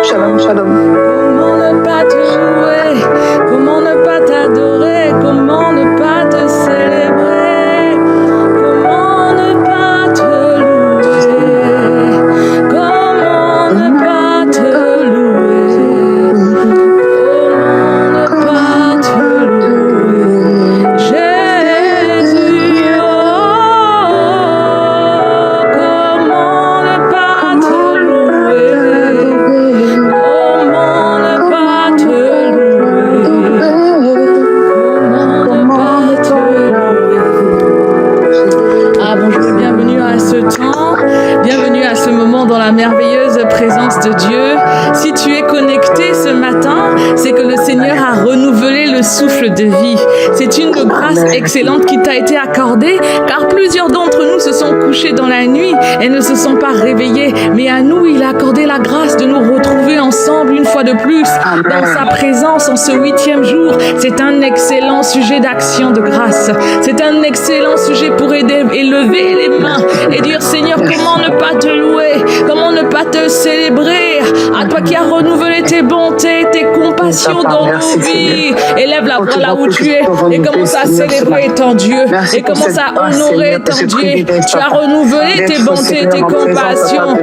Shalom, shalom. Comment ne pas te louer? Comment ne pas t'adorer? Comment ne pas te célébrer? Comment ne pas te louer? Comment ne pas te louer? Comment ne pas te louer? Jésus, oh, comment ne pas te louer? Comment ne pas te louer? Comment ne pas te louer? Ah bonjour, bienvenue à ce temps, bienvenue à ce moment dans la merveilleuse présence de Dieu. Si tu es connecté ce matin, c'est que le Seigneur a renouvelé le souffle de vie. C'est une grâce excellente qui t'a été accordée, car plusieurs d'entre nous se sont couchés dans la nuit et ne se sont pas réveillés. Mais à nous, il a accordé la grâce de nous retrouver ensemble une fois de plus dans sa présence en ce 8e jour. C'est un excellent sujet d'action de grâce. C'est un excellent sujet pour élever les mains et dire Seigneur, comment ne pas te louer? Comment ne pas te célébrer? À toi qui as renouvelé tes bontés, tes compassions dans nos vies. Élève la voix là où tu es et commence à célébrer ton Dieu et commence à honorer ton Dieu. Tu as renouvelé tes bontés, tes compassions.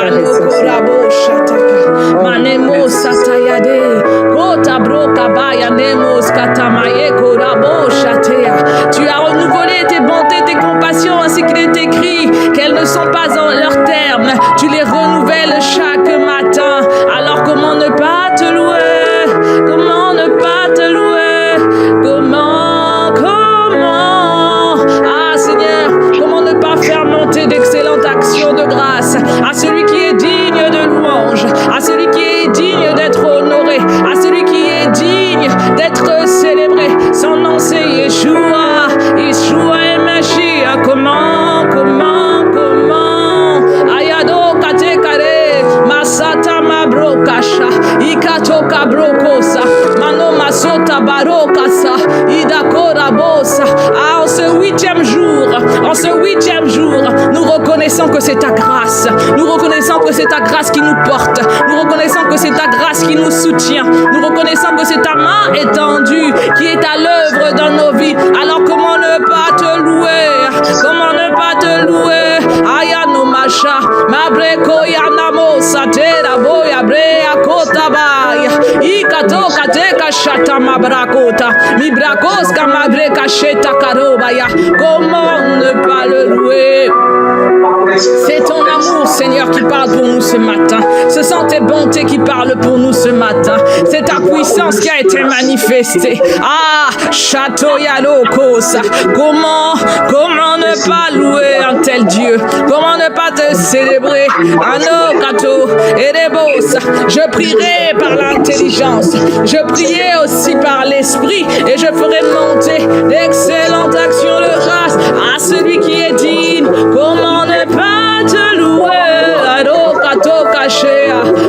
Anokorabo shataka, manemo satayade, kota broka baya nemo skatamaye korabo shatea. Tu as renouvelé tes bontés, tes compassions, ainsi qu'il est écrit qu'elles ne sont pas en leur terme. Tu les renouvelles chaque matin. Alors comment ne pas te louer? Comment ne pas te louer? Comment? Ah Seigneur, comment ne pas faire monter d'excellentes actions de grâce à celui qui est digne de louange, à celui qui est digne d'être honoré, à celui qui est digne d'être célébré. Son nom c'est Yeshua, Yeshua et Mashiach. Comment? Ayado kate kare, masata mabrokasha, ikatoka brokosa, mano masota barokasa, idakora bosa. Ah, en ce 8e jour, nous reconnaissons que c'est ta grâce. Nous reconnaissons que c'est ta grâce qui nous porte. Nous reconnaissons que c'est ta grâce qui nous soutient. Nous reconnaissons que c'est ta main étendue qui est à l'œuvre dans nos vies. Alors comment ne pas te louer? Comment ne pas te louer? Ayano masha, mabreko yanamo satera boya brea kota baya. Ikato kateka shata mabrakota. Mibrakos kamabreka sheta karobaya. Comment ne pas le louer? C'est ton amour, Seigneur, qui parle pour nous ce matin. Ce sont tes bontés qui parlent pour nous ce matin. C'est ta puissance qui a été manifestée. Ah, Chatoya Lokosa. Comment ne pas louer un tel Dieu? Comment ne pas te célébrer? Anokato Erebosa. Je prierai par l'intelligence. Je prierai aussi par l'esprit. Et je ferai monter d'excellentes actions de grâce à celui qui est digne. Comment ne pas te louer?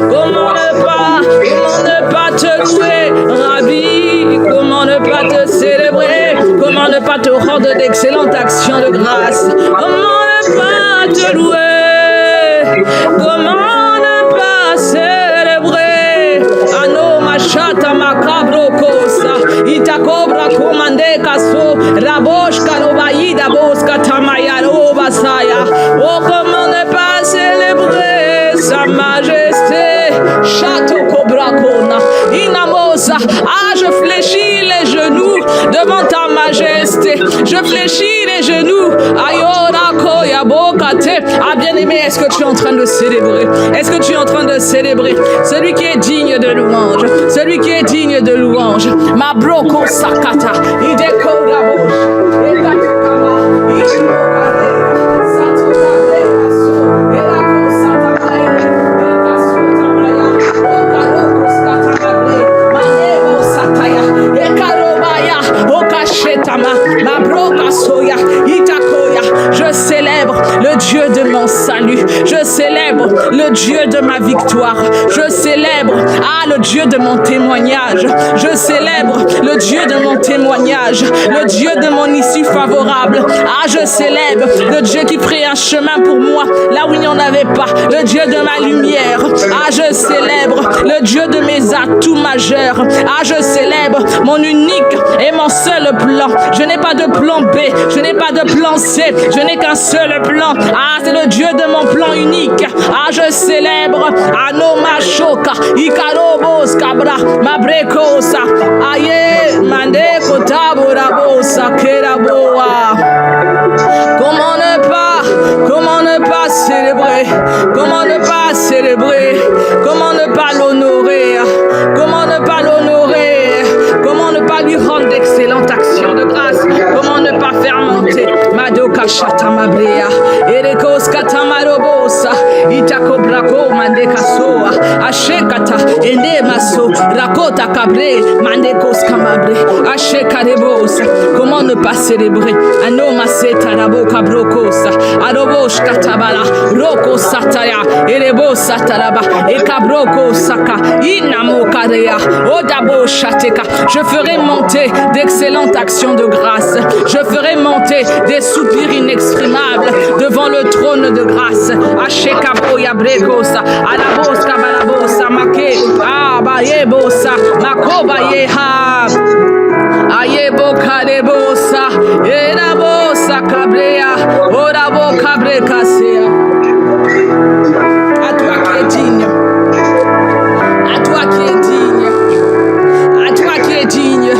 Comment ne pas te louer? Rabbi, comment ne pas te célébrer? Comment ne pas te rendre d'excellentes actions de grâce? Comment ne pas te louer? Comment ne pas célébrer? Ano machata macabro kosa, itakobra komande kaso, rabosh kanobaida boska tamayaro basaya. Oh, comment ne pas célébrer sa majesté? Château cobra kona, inamosa. Ah, je fléchis les genoux devant ta majesté. Je fléchis les genoux. Ayora koya bokate. Ah, bien-aimé, est-ce que tu es en train de célébrer? Est-ce que tu es en train de célébrer celui qui est digne de louange? Celui qui est digne de louange. Ma broko sakata. Ideko rabosh. Je célèbre le Dieu de mon salut. Je célèbre le Dieu de ma victoire. Je célèbre Ah, le Dieu de mon témoignage. Je célèbre le Dieu de mon témoignage, le Dieu de mon issue favorable. Ah, je célèbre le Dieu qui ferait un chemin pour moi là où il n'y en avait pas, le Dieu de ma lumière. Ah, je célèbre le Dieu de mes atouts majeurs. Ah, je célèbre mon unique et mon seul plan. Je n'ai pas de plan B, je n'ai pas de plan C, je n'ai qu'un seul plan. Ah, c'est le Dieu de mon plan unique. Ah, je célèbre Anoma Shoka, Ikarobos Kabra, Mabrekosa, Aye, Mandeko Taborabosa, Keraboa. Comment ne pas célébrer, comment ne pas célébrer, comment ne pas l'honorer, comment ne pas l'honorer, comment ne pas lui rendre d'excellentes actions de grâce, comment ne pas faire monter Madoka Shatamabrea, Erekos Katamarobosa, Itako Brako, Mandeka Soa, Ashekata, Enemaso, Rakota Cabre, Mandekos Kamabre, Ashekarebosa, comment ne pas célébrer, Anomase Tarabo Cabrokosa, Arobosh Katabala, Roko Sataya, Erebo Sataraba, Ekabroko Saka, Inamo Karea, Odabo Shateka. Je ferai monter d'excellentes actions de grâce. Je ferai monter des soupirs inexprimables devant le trône de grâce. Ashekaboya Brekosa, Alabos Kabalabosa, Make, Abayebosa, Makobayeha. Ayebo Karebosa, Erabosa Cabrea, Orabo Cabrecasea. À toi qui es digne, à toi qui es digne, à toi qui es digne,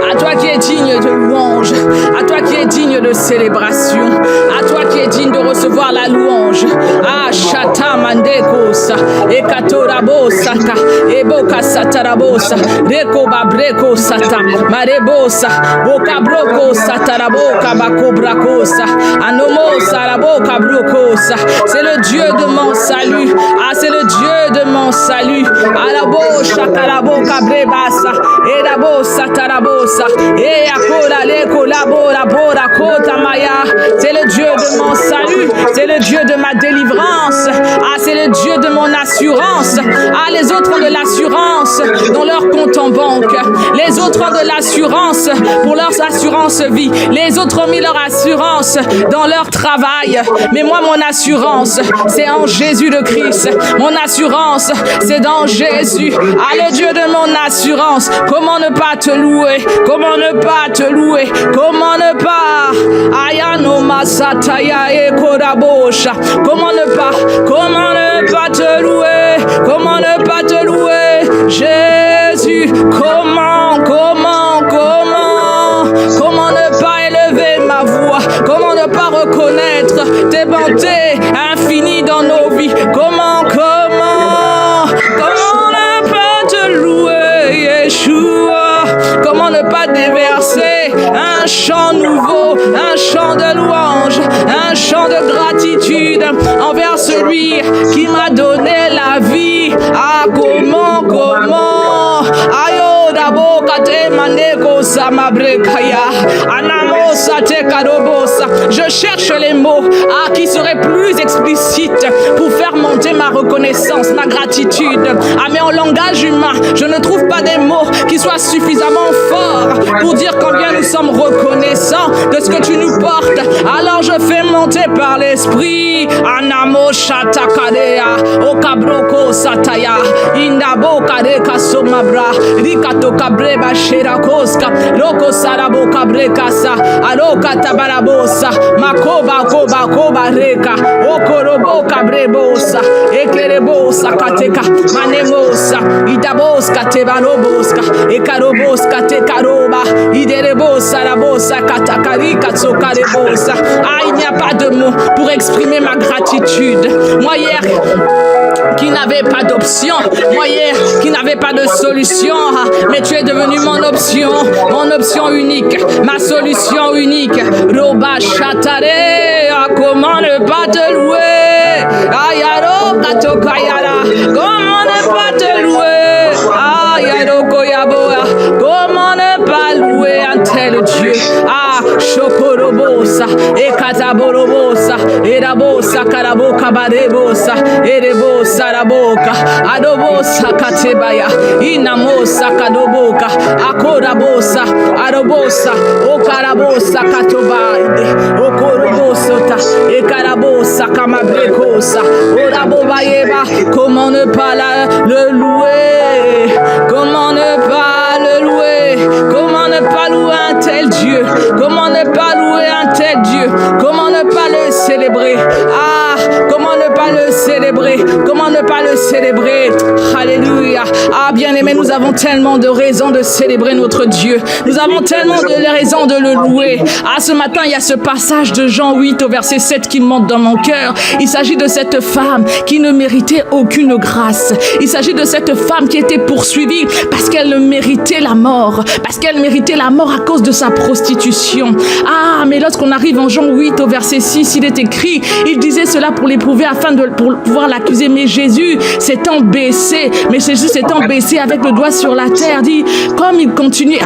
à toi qui es digne de louange, à toi qui es digne de célébration, à toi qui es digne de recevoir la louange. Ah, Shata Mandekosa, Ekatorabosaka, Eboka Satarabosa, Rekoba Breko Sata, Marebosa, Boka Broko Sataraboka Bakobrakosa, Anomo Saraboka Brokosa. C'est le Dieu de mon salut. Ah, c'est le Dieu de mon salut. Alabo Shakaraboka Brebasa, Erabo Satarabosa, Eakora Leko Labora Bora Kota Maya. C'est le Dieu de mon salut. C'est le Dieu de ma délivrance. Ah, c'est le Dieu de mon assurance. Ah, les autres ont de l'assurance dans leur compte en banque. Les autres ont de l'assurance pour leur assurance vie. Les autres ont mis leur assurance dans leur travail. Mais moi, mon assurance, c'est en Jésus le Christ. Mon assurance, c'est dans Jésus. Ah, le Dieu de mon assurance. Comment ne pas te louer? Comment ne pas te louer? Comment ne pas? Ayano Masataya et Korabosha. Comment ne pas te louer? Comment ne pas te louer? Jésus, comment ne pas élever ma voix? Comment ne pas reconnaître tes bontés infinies dans nos vies? Comment ne pas te louer, Yeshua? Comment ne pas déverser un chant nouveau, un chant de louange, un chant de gratitude envers celui qui m'a donné la vie? Ah, comment Ayo dabo kate maneko samabrekaya anamo sate karobosa. Je cherche les mots qui seraient plus explicites pour faire monter ma reconnaissance, ma gratitude. Ah, mais en langage humain, je ne trouve pas des mots qui soient suffisamment forts pour dire combien nous sommes reconnaissants de ce que tu nous portes. Alors je fais monter par l'esprit anamo shatakadea okabroko sataya indabo kadeka somabra rikato kabreba sherakoska roko sarabo kabrekasa aroka tabarabosa makoba koba reka okorobo kabrebosa ekerebosa kateka manemosa idaboska tebaroboska ekaroboska tekaroba iderebosa rabosa katakarika tsokarebosa. Ah, il n'y a pas de mots pour exprimer ma gratitude. Moi hier qui n'avais pas d'option, moi hier qui n'avais pas de solution, mais tu es devenu mon option unique, ma solution unique. Roba Chatare, comment ne pas te louer? Ayaro Katokayara, comment ne pas te louer? Ayaro Koyaboa, comment ne pas louer un tel Dieu? Ah, Chokorobo Karabosa, Ekataborobosa, Erabosa, Karaboka Barebosa, Erebosa, Raboka, Adobosa, Katebaya, Inamosa, Kadoboka, Akorabosa, Arobosa, Okarabosa, Katobaide, Okorobosota, Ekarabosa, Kamabrekosa, Orabobayeba. Comment ne pas le louer? Comment ne pas le louer? Comment ne pas louer un tel Dieu? Comment ne pas louer un tel Dieu? Comment ne pas le célébrer? Ah, comment ne pas le célébrer? Comment ne pas le célébrer? Alléluia. Ah, bien-aimés, nous avons tellement de raisons de célébrer notre Dieu. Nous avons tellement de raisons de le louer. Ah, ce matin, il y a ce passage de Jean 8 au verset 7 qui monte dans mon cœur. Il s'agit de cette femme qui ne méritait aucune grâce. Il s'agit de cette femme qui était poursuivie parce qu'elle méritait la mort. Parce qu'elle méritait la mort à cause de sa prostitution. Ah, mais lorsqu'on arrive en Jean 8 au verset 6, il est écrit, il disait cela pour l'éprouver afin de pouvoir l'accuser. Mais Jésus s'étant baissé, avec le doigt sur la terre, dit, comme il continue,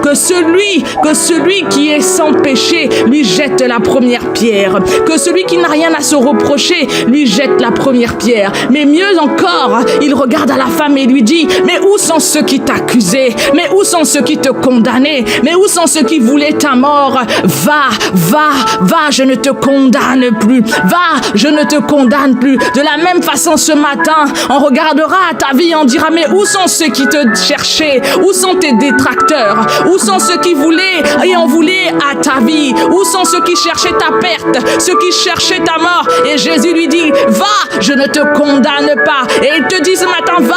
que celui qui est sans péché lui jette la première pierre. Que celui qui n'a rien à se reprocher lui jette la première pierre. Mais mieux encore, il regarde à la femme et lui dit, mais où sont ceux qui t'accusaient? Mais où sont ceux qui te condamnaient? Mais où sont ceux qui voulaient ta mort? Va, je ne te condamne plus. Va, je ne te condamne plus. De la même façon, ce matin, on regardera à ta vie, on dira, mais où sont ceux qui te cherchaient? Où sont tes détracteurs? Où sont ceux qui voulaient et en voulaient à ta vie? Où sont ceux qui cherchaient ta perte? Ceux qui cherchaient ta mort? Et Jésus lui dit, va, je ne te condamne pas. Et il te dit ce matin, va,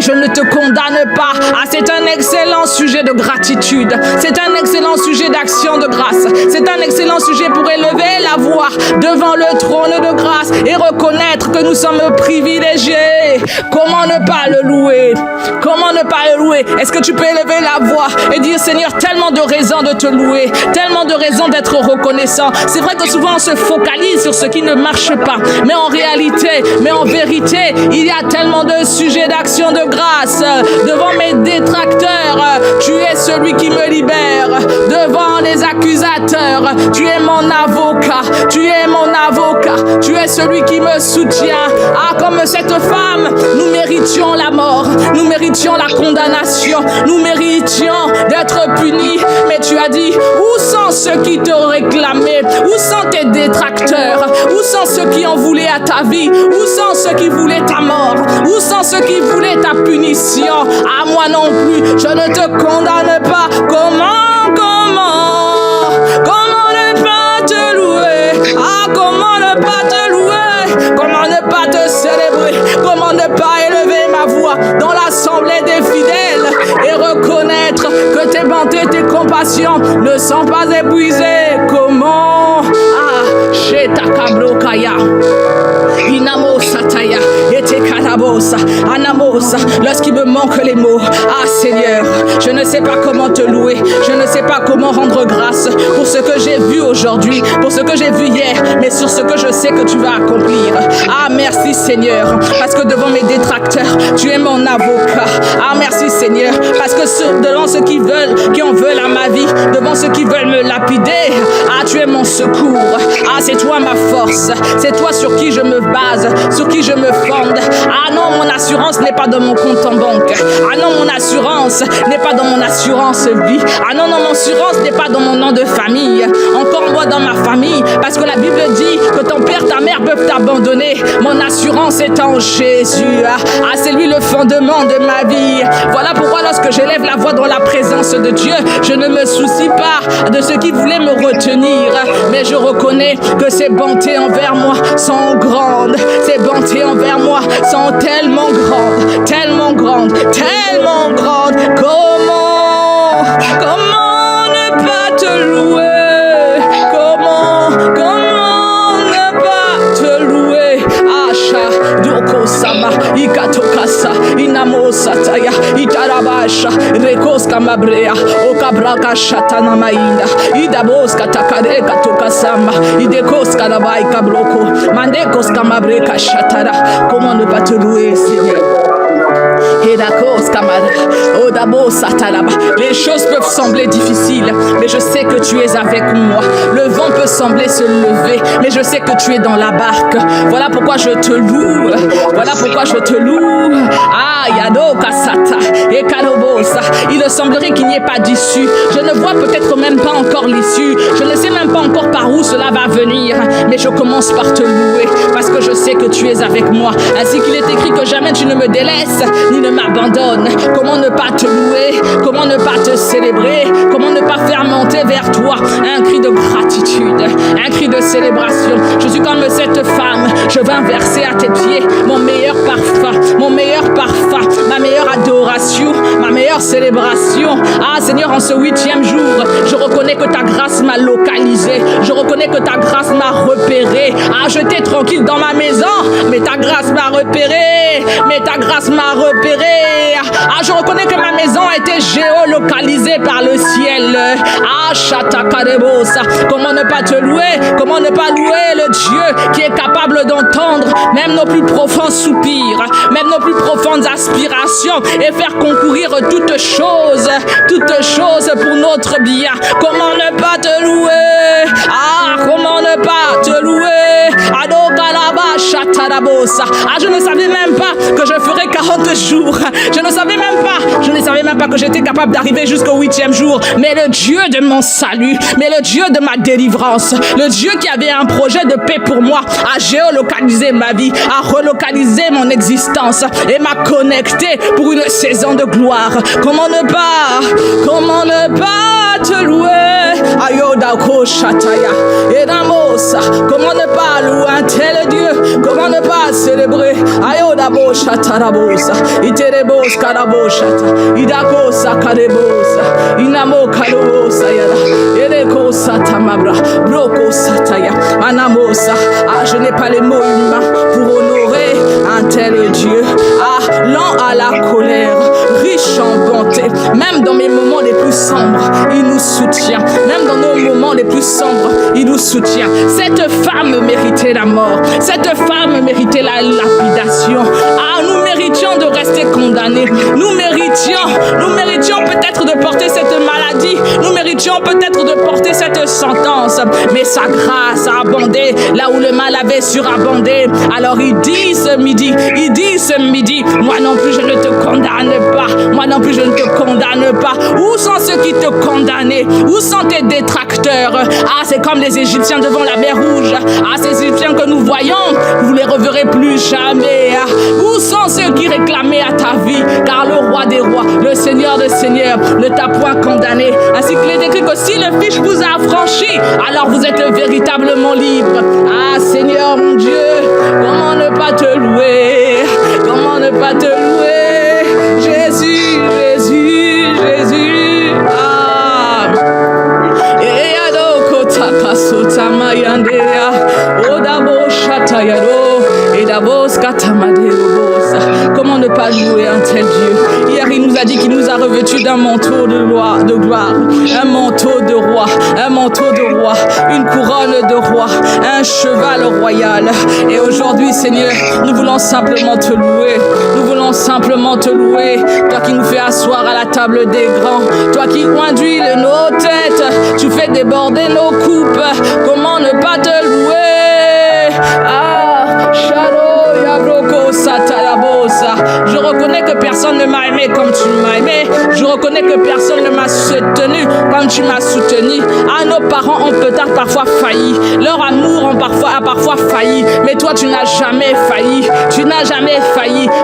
je ne te condamne pas. Ah, c'est un excellent sujet de gratitude. C'est un excellent sujet d'action de grâce. C'est un excellent sujet pour élever la voix devant le trône de grâce et reconnaître que nous sommes privilégiés. Comment ne pas le louer? Comment ne pas le louer? Est-ce que tu peux élever la voix et dire, Seigneur, tellement de raisons de te louer, tellement de raisons d'être reconnaissant. C'est vrai que souvent on se focalise sur ce qui ne marche pas, mais en réalité, en vérité, il y a tellement de sujets d'action de grâce. Devant mes détracteurs, tu es celui qui me libère. Devant les accusateurs, tu es mon avocat. Tu es mon avocat. Tu es celui qui me soutient. Ah, comme cette femme, nous méritions la mort. Nous méritions la condamnation. Nous méritions d'être punis. Mais tu as dit, où sont ceux qui te réclamaient? Où sont tes détracteurs? Où sont ceux qui en voulaient à ta vie? Où sont ceux qui voulaient ta mort? Où sont ceux qui voulaient ta punition? À moi non plus, je ne te condamne pas. Comment ne pas te louer? Ah, comment ne pas te louer? Comment ne pas te célébrer? Comment ne pas élever ma voix dans l'assemblée des fidèles et reconnaître que tes bontés, tes compassions ne sont pas épuisées? Comment? Ah, chez ta kablokaya. Inamosataya, etekarabosa, anamosa, lorsqu'il me manque les mots. Ah Seigneur, je ne sais pas comment te louer, je ne sais pas comment rendre grâce pour ce que j'ai vu aujourd'hui, pour ce que j'ai vu hier, mais sur ce que je sais que tu vas accomplir. Ah merci Seigneur, parce que devant mes détracteurs, tu es mon avocat. Ah merci Seigneur, parce que devant ceux qui en veulent à ma vie, devant ceux qui veulent me lapider, ah tu es mon secours. Ah c'est toi ma force, c'est toi sur qui je me base, sur qui je me fonde. Ah non, mon assurance n'est pas dans mon compte en banque. Ah non, mon assurance n'est pas dans mon assurance vie. Ah non, mon assurance n'est pas dans mon nom de famille. Encore moi dans ma famille, parce que la Bible dit que ton père, ta mère peuvent t'abandonner. Mon assurance est en Jésus. Ah, c'est lui le fondement de ma vie. Voilà pourquoi lorsque j'élève la voix dans la présence de Dieu, je ne me soucie pas de ceux qui voulaient me retenir, mais je reconnais que ses bontés envers moi sont grandes. Ses bontés envers moi sont tellement grandes, tellement grandes, tellement grandes. Comment ne pas te louer? Comment ne pas te louer? Asha, Doko Sama, Ikatokasa, Inamosataya, Itarabasha, Rekoska Mabrea, Okabraka Shatana Mainda, Idaboska Takareka Tokasama, Idekoska Rabaika Broko, Mandekoska Mabreka Shatara. Comment ne pas te louer, Seigneur? Les choses peuvent sembler difficiles, mais je sais que tu es avec moi. Le vent peut sembler se lever, mais je sais que tu es dans la barque. Voilà pourquoi je te loue. Voilà pourquoi je te loue. Ah, Yado Kasata et Kalobosa. Il semblerait qu'il n'y ait pas d'issue. Je ne vois peut-être même pas encore l'issue. Je ne sais même pas encore par où cela va venir. Mais je commence par te louer parce que je sais que tu es avec moi. Ainsi qu'il est écrit que jamais tu ne me délaisses ni ne m'abandonnes. Comment ne pas te louer? Comment ne pas te célébrer? Comment ne pas faire monter vers toi un cri de gratitude, un cri de célébration? Je suis comme cette femme. Je vais verser à tes pieds mon meilleur parfum, ma meilleure adoration, ma meilleure célébration. Ah Seigneur, en ce 8e jour, je reconnais que ta grâce m'a localisé. Je reconnais que ta grâce m'a repéré. Ah, j'étais tranquille dans ma maison, mais ta grâce m'a repéré. Ah, je reconnais que ma maison a été géolocalisée par le ciel. Ah, Chatakarebosa. Comment ne pas te louer? Comment ne pas louer le Dieu qui est capable d'entendre même nos plus profonds soupirs, même nos plus profondes aspirations et faire concourir toutes choses pour notre bien. Comment ne pas te louer? Ah, comment ne pas te louer? Ah, je ne savais même pas que je ferais 40 jours. Je ne savais même pas que j'étais capable d'arriver jusqu'au 8e jour. Mais le Dieu de mon salut, mais le Dieu de ma délivrance, le Dieu qui avait un projet de paix pour moi, a géolocalisé ma vie, a relocalisé mon existence et m'a connecté pour une saison de gloire. Comment ne pas te louer? Ayodako Shataya Edamosa. Comment ne pas louer un tel Dieu? Comment ne pas célébrer? Ayodabo Shatarabosa Iterebos Karaboshata Idakosa Karebosa Inamo Karobosa Yada Ereko Satamabra Broko Sataya Anamosa. Ah, je n'ai pas les mots humains pour honorer un tel Dieu. Ah, lent à la colère, riche en bonté. Même dans mes moments les plus sombres, il nous soutient. Même dans nos moments les plus sombres, il nous soutient. Cette femme méritait la mort. Cette femme méritait la lapidation. Ah, nous méritions de rester condamnés. Nous méritions peut-être de porter cette maladie. Nous méritions peut-être de porter cette sentence. Mais sa grâce a abondé là où le mal avait surabondé. Alors il dit ce midi, moi non plus je ne te condamne pas. Moi non plus je ne te condamne pas. Où sont ceux qui te condamnaient? Où sont tes détracteurs? Ah, c'est comme les Égyptiens devant la mer Rouge. Ah, ces Égyptiens que nous voyons, vous les reverrez plus jamais. Ah, où sont ceux qui réclamaient à ta vie? Car le roi des rois, le Seigneur des seigneurs ne t'a point condamné. Ainsi qu'il est écrit que si le Fils vous a affranchi, alors vous êtes véritablement libre. Ah, Seigneur mon Dieu, comment ne pas te louer? Comment ne pas te louer? Jésus, Jésus, Jésus. Ah. Eyado kotaka sotama yandea. Odabo shatayado. Edabo skatamaderobosa. Comment ne pas louer un tel Dieu? Hier, il nous a dit qu'il nous a revêtus d'un manteau de gloire, un manteau de roi, une couronne de roi, un cheval royal. Et aujourd'hui, Seigneur, nous voulons simplement te louer. Toi qui nous fais asseoir à la table des grands, toi qui conduis nos têtes, tu fais déborder nos coupes. Comment ne pas te louer? Ah, Shado Yabroko Satalabosa. Je reconnais que personne ne m'a aimé comme tu m'as aimé. Je reconnais que personne ne m'a soutenu comme tu m'as soutenu. Ah, nos parents ont peut-être parfois failli. Leur amour a parfois failli. Mais toi, tu n'as jamais failli.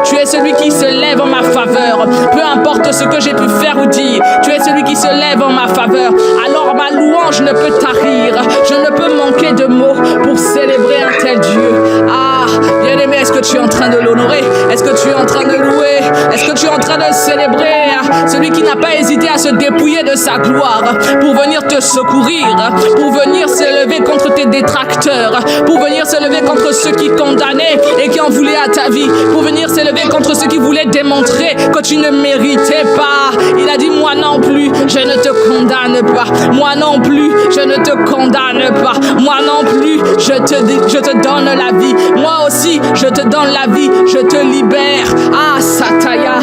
Tu es celui qui se lève en ma faveur. Peu importe ce que j'ai pu faire ou dire, tu es celui qui se lève en ma faveur. Alors ma louange ne peut tarir. Je ne peux manquer de mots pour célébrer un tel Dieu. Ah, bien-aimé, est-ce que tu es en train de l'honorer? Est-ce que tu es en train de louer? Est-ce que tu es en train de célébrer celui qui n'a pas hésité à se dépouiller de sa gloire pour venir te secourir, pour venir se lever contre tes détracteurs, pour venir se lever contre ceux qui condamnaient et qui en voulaient à ta vie, pour venir se lever contre ceux qui voulaient démontrer que tu ne méritais pas. Il a dit, moi non plus, je ne te condamne pas. Moi non plus, je ne te condamne pas. Moi non plus, je te donne la vie. Moi aussi, je te donne la vie, je te libère. Ah, Sataya,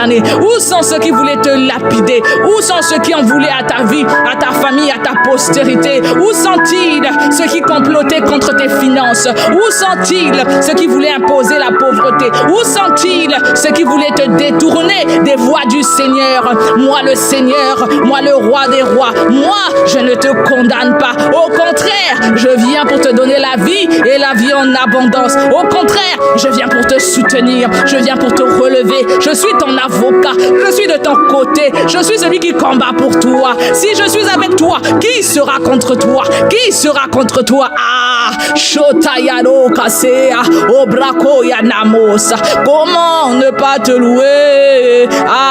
condamner? Où sont ceux qui voulaient te lapider? Où sont ceux qui en voulaient à ta vie, à ta famille, à ta postérité? Où sont-ils ceux qui complotaient contre tes finances? Où sont-ils ceux qui voulaient imposer la pauvreté? Où sont-ils ceux qui voulaient te détourner des voies du Seigneur? Moi le Seigneur, moi le roi des rois, moi je ne te condamne pas. Au contraire, je viens pour te donner la vie et la vie en abondance. Au contraire, je viens pour te soutenir, je viens pour te relever. Je suis ton avocat, je suis de ton côté, je suis celui qui combat pour toi. Si je suis avec toi, qui sera contre toi? Qui sera contre toi? Ah, Shotayano Kasea, Obrako Yanamosa. Comment ne pas te louer?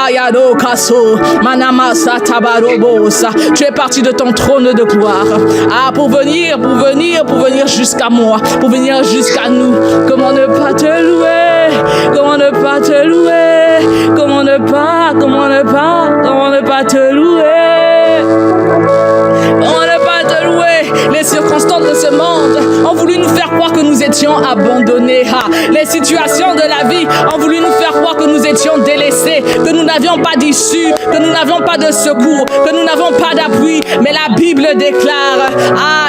Ayado Kaso, Manamasa Tabarobosa. Tu es parti de ton trône de gloire. Ah, pour venir jusqu'à moi, pour venir jusqu'à nous. Comment ne pas te louer? Comment ne pas te louer? Comment ne pas te louer? Comment ne pas te louer? Les circonstances de ce monde ont voulu nous faire croire que nous étions abandonnés. Les situations de la vie ont voulu nous faire croire que nous étions délaissés, que nous n'avions pas d'issue, que nous n'avions pas de secours, que nous n'avons pas d'appui. Mais la Bible déclare,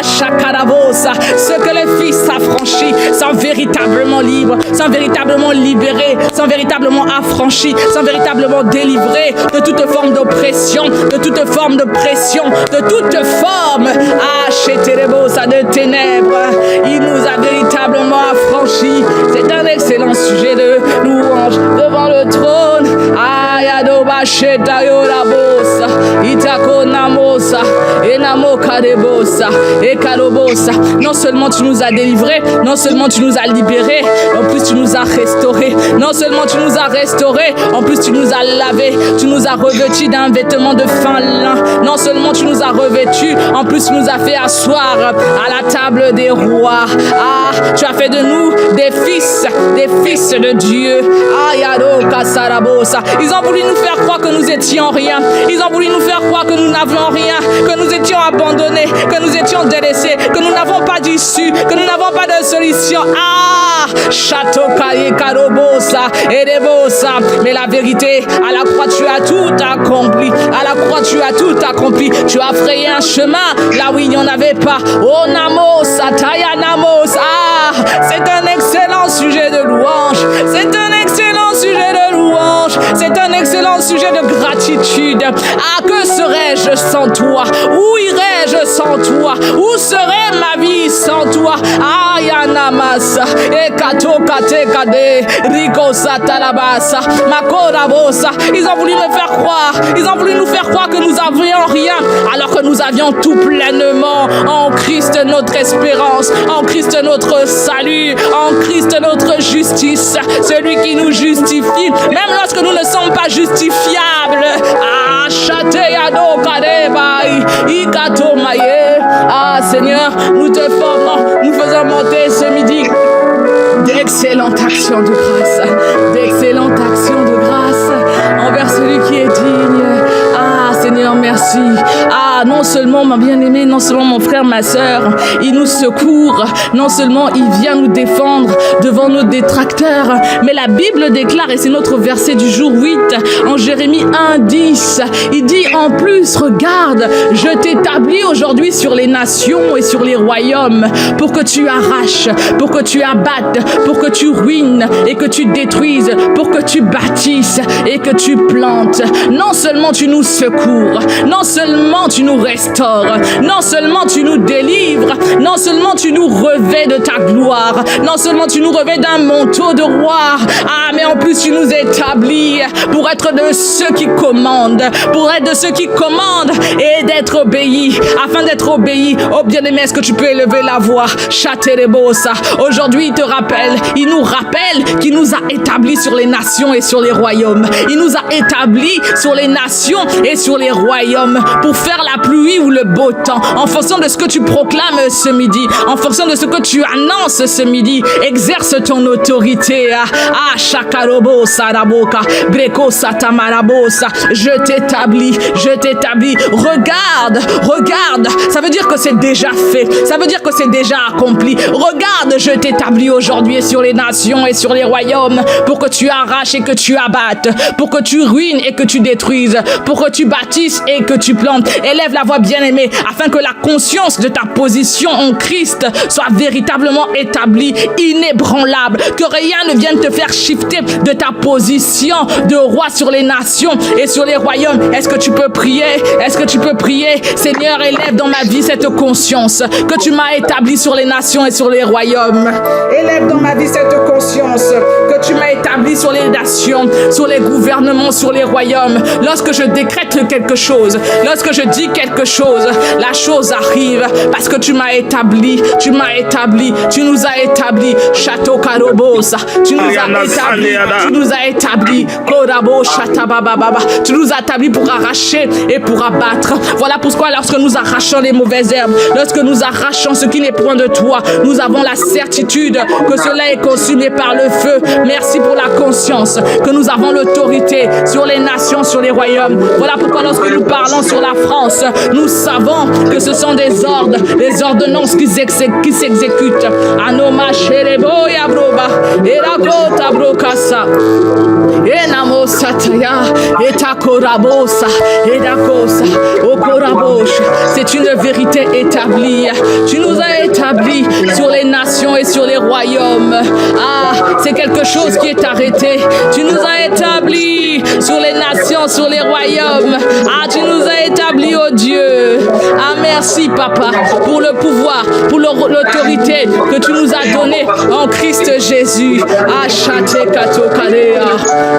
Shakarabosa, ce que le Fils a franchi, sont véritablement libres, sont véritablement libérés, sont véritablement affranchis, sont véritablement délivrés de toute forme d'oppression, de toute forme de pression, de toute forme de ténèbres. Il nous a véritablement affranchis. C'est un excellent sujet de louange devant le trône. Ayadoba Shetayorabosa, Itako Namosa, Enamoka Debosa, Ekarobosa. Non seulement tu nous as délivrés, non seulement tu nous as libérés, en plus tu nous as restaurés. Non seulement tu nous as restaurés, en plus tu nous as lavés, tu nous as revêtus d'un vêtement de fin lin. Non seulement tu nous as revêtus, en plus tu nous as fait asseoir à la table des rois. Ah, tu as fait de nous des fils de Dieu. Ayado Kasarabosa. Ils ont voulu nous faire croire que nous étions rien. Ils ont voulu nous faire croire que nous n'avions rien, que nous étions abandonnés, que nous étions délaissés, que nous n'avons pas d'issue, que nous n'avons pas de solution. Ah, Chatokaye Karobosa et Debosa. Mais la vérité, à la croix, tu as tout accompli. À la croix, tu as tout accompli. Tu as frayé un chemin là où il n'y en avait pas. Oh Namos, Ataya Namos. Ah, c'est un excellent sujet de louange. C'est un excellent sujet de louange. C'est un excellent sujet de gratitude. Ah, que serais-je sans toi? Où irais-je sans toi? Où serait ma vie sans toi? Ah, Yanamasa, Ekato Katekade, Rico Satalabasa, Makorabosa. Ils ont voulu me faire croire, ils ont voulu nous faire croire que nous avions rien, alors que nous avions tout pleinement en Christ notre espérance, en Christ notre salut, en Christ notre justice, celui qui nous justifie, même lorsque nous ne sommes pas justifiables. Ah, Chateyado Kadebai, Ikato Maye. Ah, Seigneur, nous te formons, nous faisons monter ce midi d'excellentes actions de grâce, d'excellentes actions de grâce envers celui qui est digne. Ah, Seigneur, merci. Ah, non seulement, ma bien-aimée, non seulement mon frère, ma sœur, il nous secourt, non seulement il vient nous défendre devant nos détracteurs, mais la Bible déclare, et c'est notre verset du jour 8, en Jérémie 1:10, il dit en plus, regarde, je t'établis aujourd'hui sur les nations et sur les royaumes pour que tu arraches, pour que tu abattes, pour que tu ruines et que tu détruises, pour que tu bâtisses et que tu plantes. Non seulement tu nous secours, non seulement tu nous restaures, non seulement tu nous délivres, non seulement tu nous revêts de ta gloire, non seulement tu nous revêts d'un manteau de roi, ah, mais en plus tu nous établis pour être de ceux qui commandent, pour être de ceux qui commandent et d'être obéis, afin d'être obéis. Oh bien-aimé, est-ce que tu peux élever la voix? Chaterebosa. Aujourd'hui, il nous rappelle qu'il nous a établis sur les nations et sur les royaumes. Il nous a établis sur les nations et sur les royaumes pour faire faire la pluie ou le beau temps, en fonction de ce que tu proclames ce midi, en fonction de ce que tu annonces ce midi. Exerce ton autorité. Ah, Shakarobo Saraboka, Breko Satamarabosa. Je t'établis. Regarde. Ça veut dire que c'est déjà fait. Ça veut dire que c'est déjà accompli. Regarde, je t'établis aujourd'hui sur les nations et sur les royaumes pour que tu arraches et que tu abattes, pour que tu ruines et que tu détruises, pour que tu bâtisses et que tu plantes. Élève la voix, bien-aimée, afin que la conscience de ta position en Christ soit véritablement établie, inébranlable, que rien ne vienne te faire shifter de ta position de roi sur les nations et sur les royaumes. Est-ce que tu peux prier? Seigneur, élève dans ma vie cette conscience que tu m'as établie sur les nations et sur les royaumes. Élève dans ma vie cette conscience que tu m'as établie sur les nations, sur les gouvernements, sur les royaumes. Lorsque je décrète quelque chose, lorsque je dis quelque chose, la chose arrive parce que tu m'as établi, tu nous as établi. Château Karobosa, tu nous as établi. Korabo Chatabababa, tu nous as établi pour arracher et pour abattre. Voilà pourquoi lorsque nous arrachons les mauvaises herbes, lorsque nous arrachons ce qui n'est point de toi, nous avons la certitude que cela est consumé par le feu. Merci pour la conscience que nous avons l'autorité sur les nations, sur les royaumes. Voilà pourquoi lorsque nous parlons sur la France, nous savons que ce sont des ordres, des ordonnances qui s'exécutent. Anoma Shereboya Broba, Erakota Brokasa, Enamo Sataya, Etakorabosa, Edakosa, Okorabosh. C'est une vérité établie. Tu nous as établis sur les nations et sur les royaumes. Ah, c'est quelque chose qui est arrêté. Tu nous as établis sur les nations, sur les royaumes. Ah, tu nous as établis, oh Dieu. Ah, merci, Papa, pour le pouvoir, pour l'autorité que tu nous as donnée en Christ Jésus. Ah, Chate Katokarea,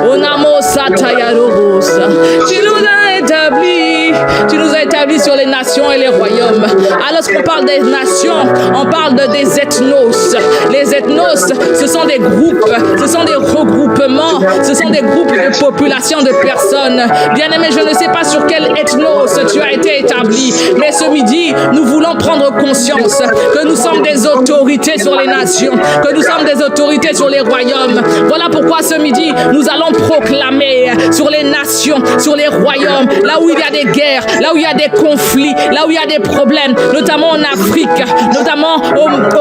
Onamo Sataya Robosa. Tu nous as établis sur les nations et les royaumes. Alors, lorsqu'on parle des nations, on parle des ethnos. Les ethnos, ce sont des groupes, ce sont des regroupements, ce sont des groupes de population de personnes. Bien-aimé, je ne sais pas sur quel ethnos tu as été établi, mais ce midi, nous voulons prendre conscience que nous sommes des autorités sur les nations, que nous sommes des autorités sur les royaumes. Voilà pourquoi ce midi, nous allons proclamer sur les nations, sur les royaumes, là où il y a des guerres, là où il y a des conflits, là où il y a des problèmes, notamment en Afrique, notamment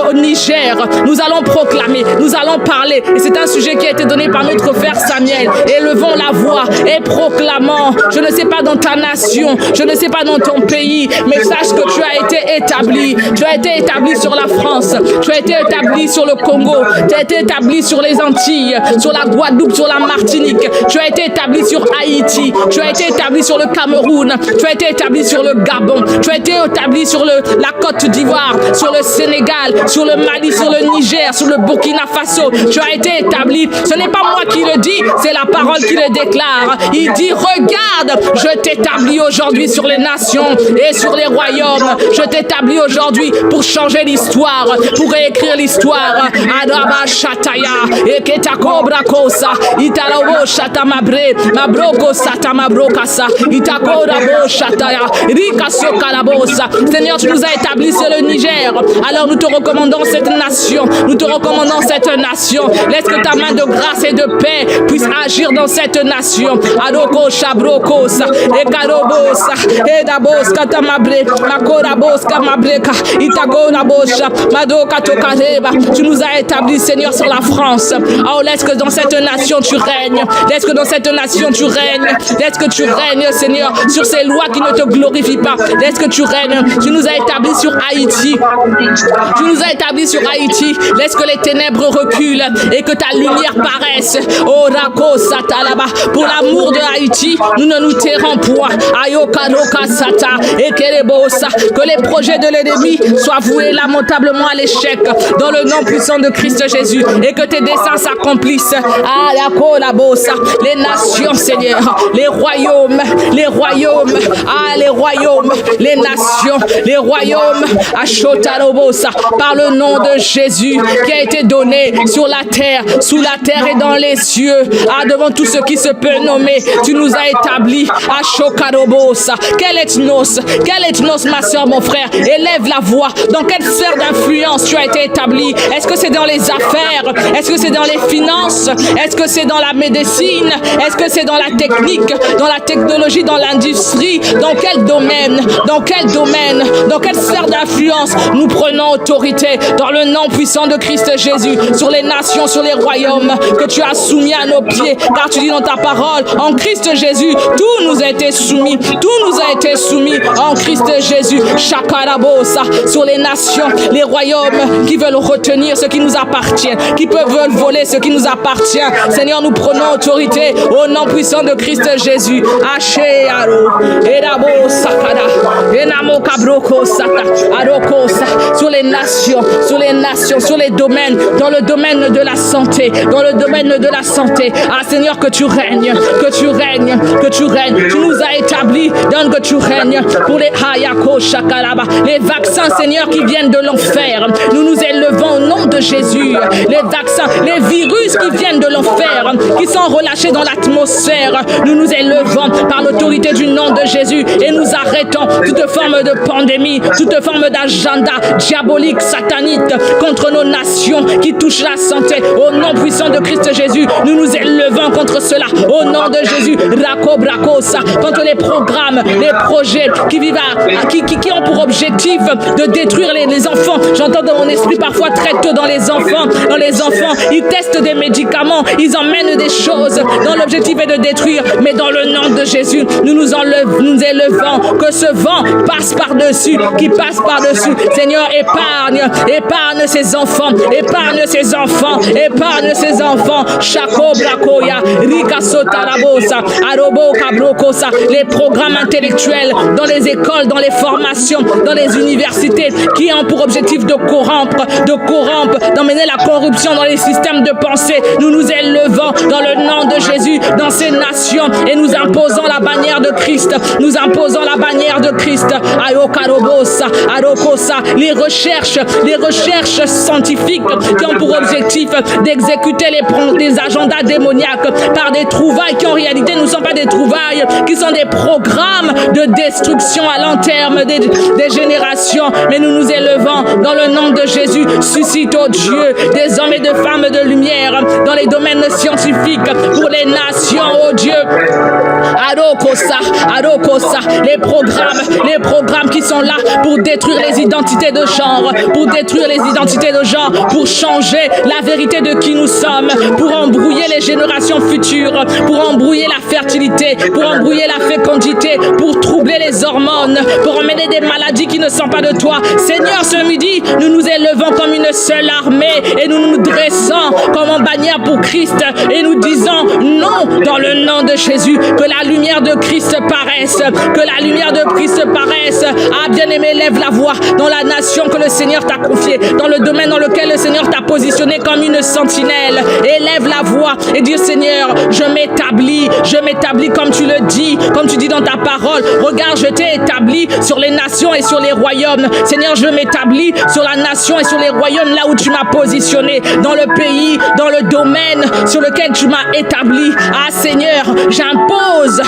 au Niger. Nous allons proclamer, nous allons parler. Et c'est un sujet qui a été donné par notre frère Samuel. Élevons la voix et proclamons. Je ne sais pas dans ta nation, je ne sais pas dans ton pays, mais sache que tu as été établi. Tu as été établi sur la France, tu as été établi sur le Congo, tu as été établi sur les Antilles, sur la Guadeloupe, sur la Martinique, tu as été établi sur Haïti, tu as été établi sur le Cameroun, tu as été établi sur le Gabon, tu as été établi sur la Côte d'Ivoire, sur le Sénégal, sur le Mali, sur le Niger, sur le Burkina Faso. Tu as été établi. Ce n'est pas moi qui le dis, c'est la parole qui le déclare. Il dit, regarde, je t'établis aujourd'hui sur les nations et sur les royaumes. Je t'établis aujourd'hui pour changer l'histoire, pour réécrire l'histoire. Adaba Shataya, Eketa Cobra Kosa, Italobo Shatamabre, Mabroko Satamabrokasa, Itakora Shataya, Rika Sokalabosa. Seigneur, tu nous as établis sur le Niger. Alors nous te recommandons cette nation. Nous te recommandons cette nation. Laisse que ta main de grâce et de paix puisse agir dans cette nation. Adoko Shabrokosa, Ekarobosa, Edaboska Tamabre, Makoraboska Mabreka, Itagonabosha, Madoka Tokareba. Tu nous as établis, Seigneur, sur la France. Oh, laisse que dans cette nation tu règnes. Laisse que dans cette nation tu règnes. Laisse que tu règnes, Seigneur, sur ces lois qui ne te glorifient pas. Laisse que tu règnes. Tu nous as établis sur Haïti. Tu nous as établis sur Haïti. Laisse que les ténèbres reculent et que ta lumière paraisse. Oh, Rako Satalaba. Pour l'amour de Haïti, nous ne nous tairons point. Ayoka Roka Sata et Kerebosa. Que les projets de l'ennemi soient voués lamentablement à l'échec dans le nom puissant de Christ Jésus et que tes desseins s'accomplissent. Ah, la bossa. Les nations, Seigneur, les royaumes, ah, les royaumes, les nations, les royaumes, Ashotarobosa, par le nom de Jésus qui a été donné sur la terre, sous la terre et dans les cieux, ah, devant tous ce qui se peut nommer. Tu nous as établis à Shokarobosa. Quel ethnos, ma soeur, mon frère? Élève la voix. Dans quelle sphère d'influence tu as été établi? Est-ce que c'est dans les affaires? Est-ce que c'est dans les finances? Est-ce que c'est dans la médecine? Est-ce que c'est dans la technique, dans la technologie, dans l'industrie? Dans quel domaine? Dans quel domaine? Dans quelle sphère d'influence nous prenons autorité dans le nom puissant de Christ Jésus sur les nations, sur les royaumes que tu as soumis à nos pieds? Car tu dis dans ta parole, en Christ Jésus, tout nous a été soumis. Tout nous a été soumis en Christ Jésus. Shakarabosa, sur les nations, les royaumes qui veulent retenir ce qui nous appartient, qui veulent voler ce qui nous appartient. Seigneur, nous prenons autorité au nom puissant de Christ Jésus. Sur les nations, sur les domaines, dans le domaine de la santé, Ah Seigneur, que tu règnes. Tu nous as établis, donne que tu règnes pour les Hayako Shakalaba, les vaccins, Seigneur, qui viennent de l'enfer. Nous nous élevons au nom de Jésus. Les vaccins, les virus qui viennent de l'enfer, qui sont relâchés dans l'atmosphère, nous nous élevons par l'autorité du nom de Jésus et nous arrêtons toute forme de pandémie, toute forme d'agenda diabolique, satanique contre nos nations qui touchent la santé. Au nom puissant de Christ Jésus, nous nous élevons contre cela. Au nom de Jésus, Rakobrakosa, contre les programmes, les projets qui ont pour objectif de détruire les enfants. J'entends dans mon esprit parfois très tôt dans les enfants, ils testent des médicaments, ils emmènent des choses dont l'objectif est de détruire. Mais dans le nom de Jésus, nous élevons, que ce vent passe par-dessus, qui passe par-dessus. Seigneur, épargne ces enfants, Shako Brakoya, Rika Sotarabosa, Arobo Kabrokosa, les programmes intellectuels dans les écoles, dans les formations, dans les universités, qui ont pour objectif de corrompre, d'emmener la corruption dans les systèmes de pensée. Nous nous élevons dans le nom de Jésus dans ces nations et nous imposons la bannière de Christ. Ayokarobosa, Arokosa, les recherches scientifiques qui ont pour objectif d'exécuter les agendas démoniaques par des trouvailles qui en réalité ne sont pas des trouvailles, qui sont des programmes de destruction à long terme des générations. Mais nous nous élevons dans le nom de Jésus. Suscite, oh Dieu, des hommes et de femmes de lumière dans les domaines scientifiques pour les nations, oh Dieu. Arokosa, les programmes qui sont là pour détruire les identités de genre, pour changer la vérité de qui nous sommes, pour embrouiller les générations futures, pour embrouiller la fertilité, pour embrouiller la fécondité, pour troubler les hormones, pour emmener des maladies qui ne sont pas de toi. Seigneur, ce midi, nous nous élevons comme une seule armée et nous nous dressons comme en bannière pour Christ et nous disons non dans le nom de Jésus, que la lumière de Christ paraisse, Ah, bien-aimé, lève la voix dans la nation que le Seigneur t'a confiée, dans le domaine dans lequel le Seigneur t'a positionné comme une sentinelle. Élève la voix et dis, Seigneur, je m'établis comme tu le dis, comme tu dis dans ta parole. Regarde, je t'ai établi sur les nations et sur les royaumes. Seigneur, je m'établis sur la nation et sur les royaumes, là où tu m'as positionné, dans le pays, dans le domaine sur lequel tu m'as établi. Ah, Seigneur, j'impose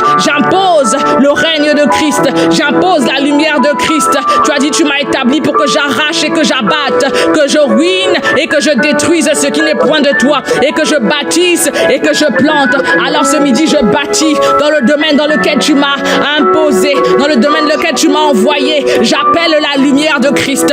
le règne de Christ, j'impose la lumière de Christ. Tu as dit, tu m'as établi pour que j'arrache et que j'abatte, que je ruine et que je détruise ce qui n'est point de toi, et que je bâtisse et que je plante. Alors ce midi, je bâtis dans le domaine dans lequel tu m'as imposé, dans le domaine dans lequel tu m'as envoyé. J'appelle la lumière de Christ,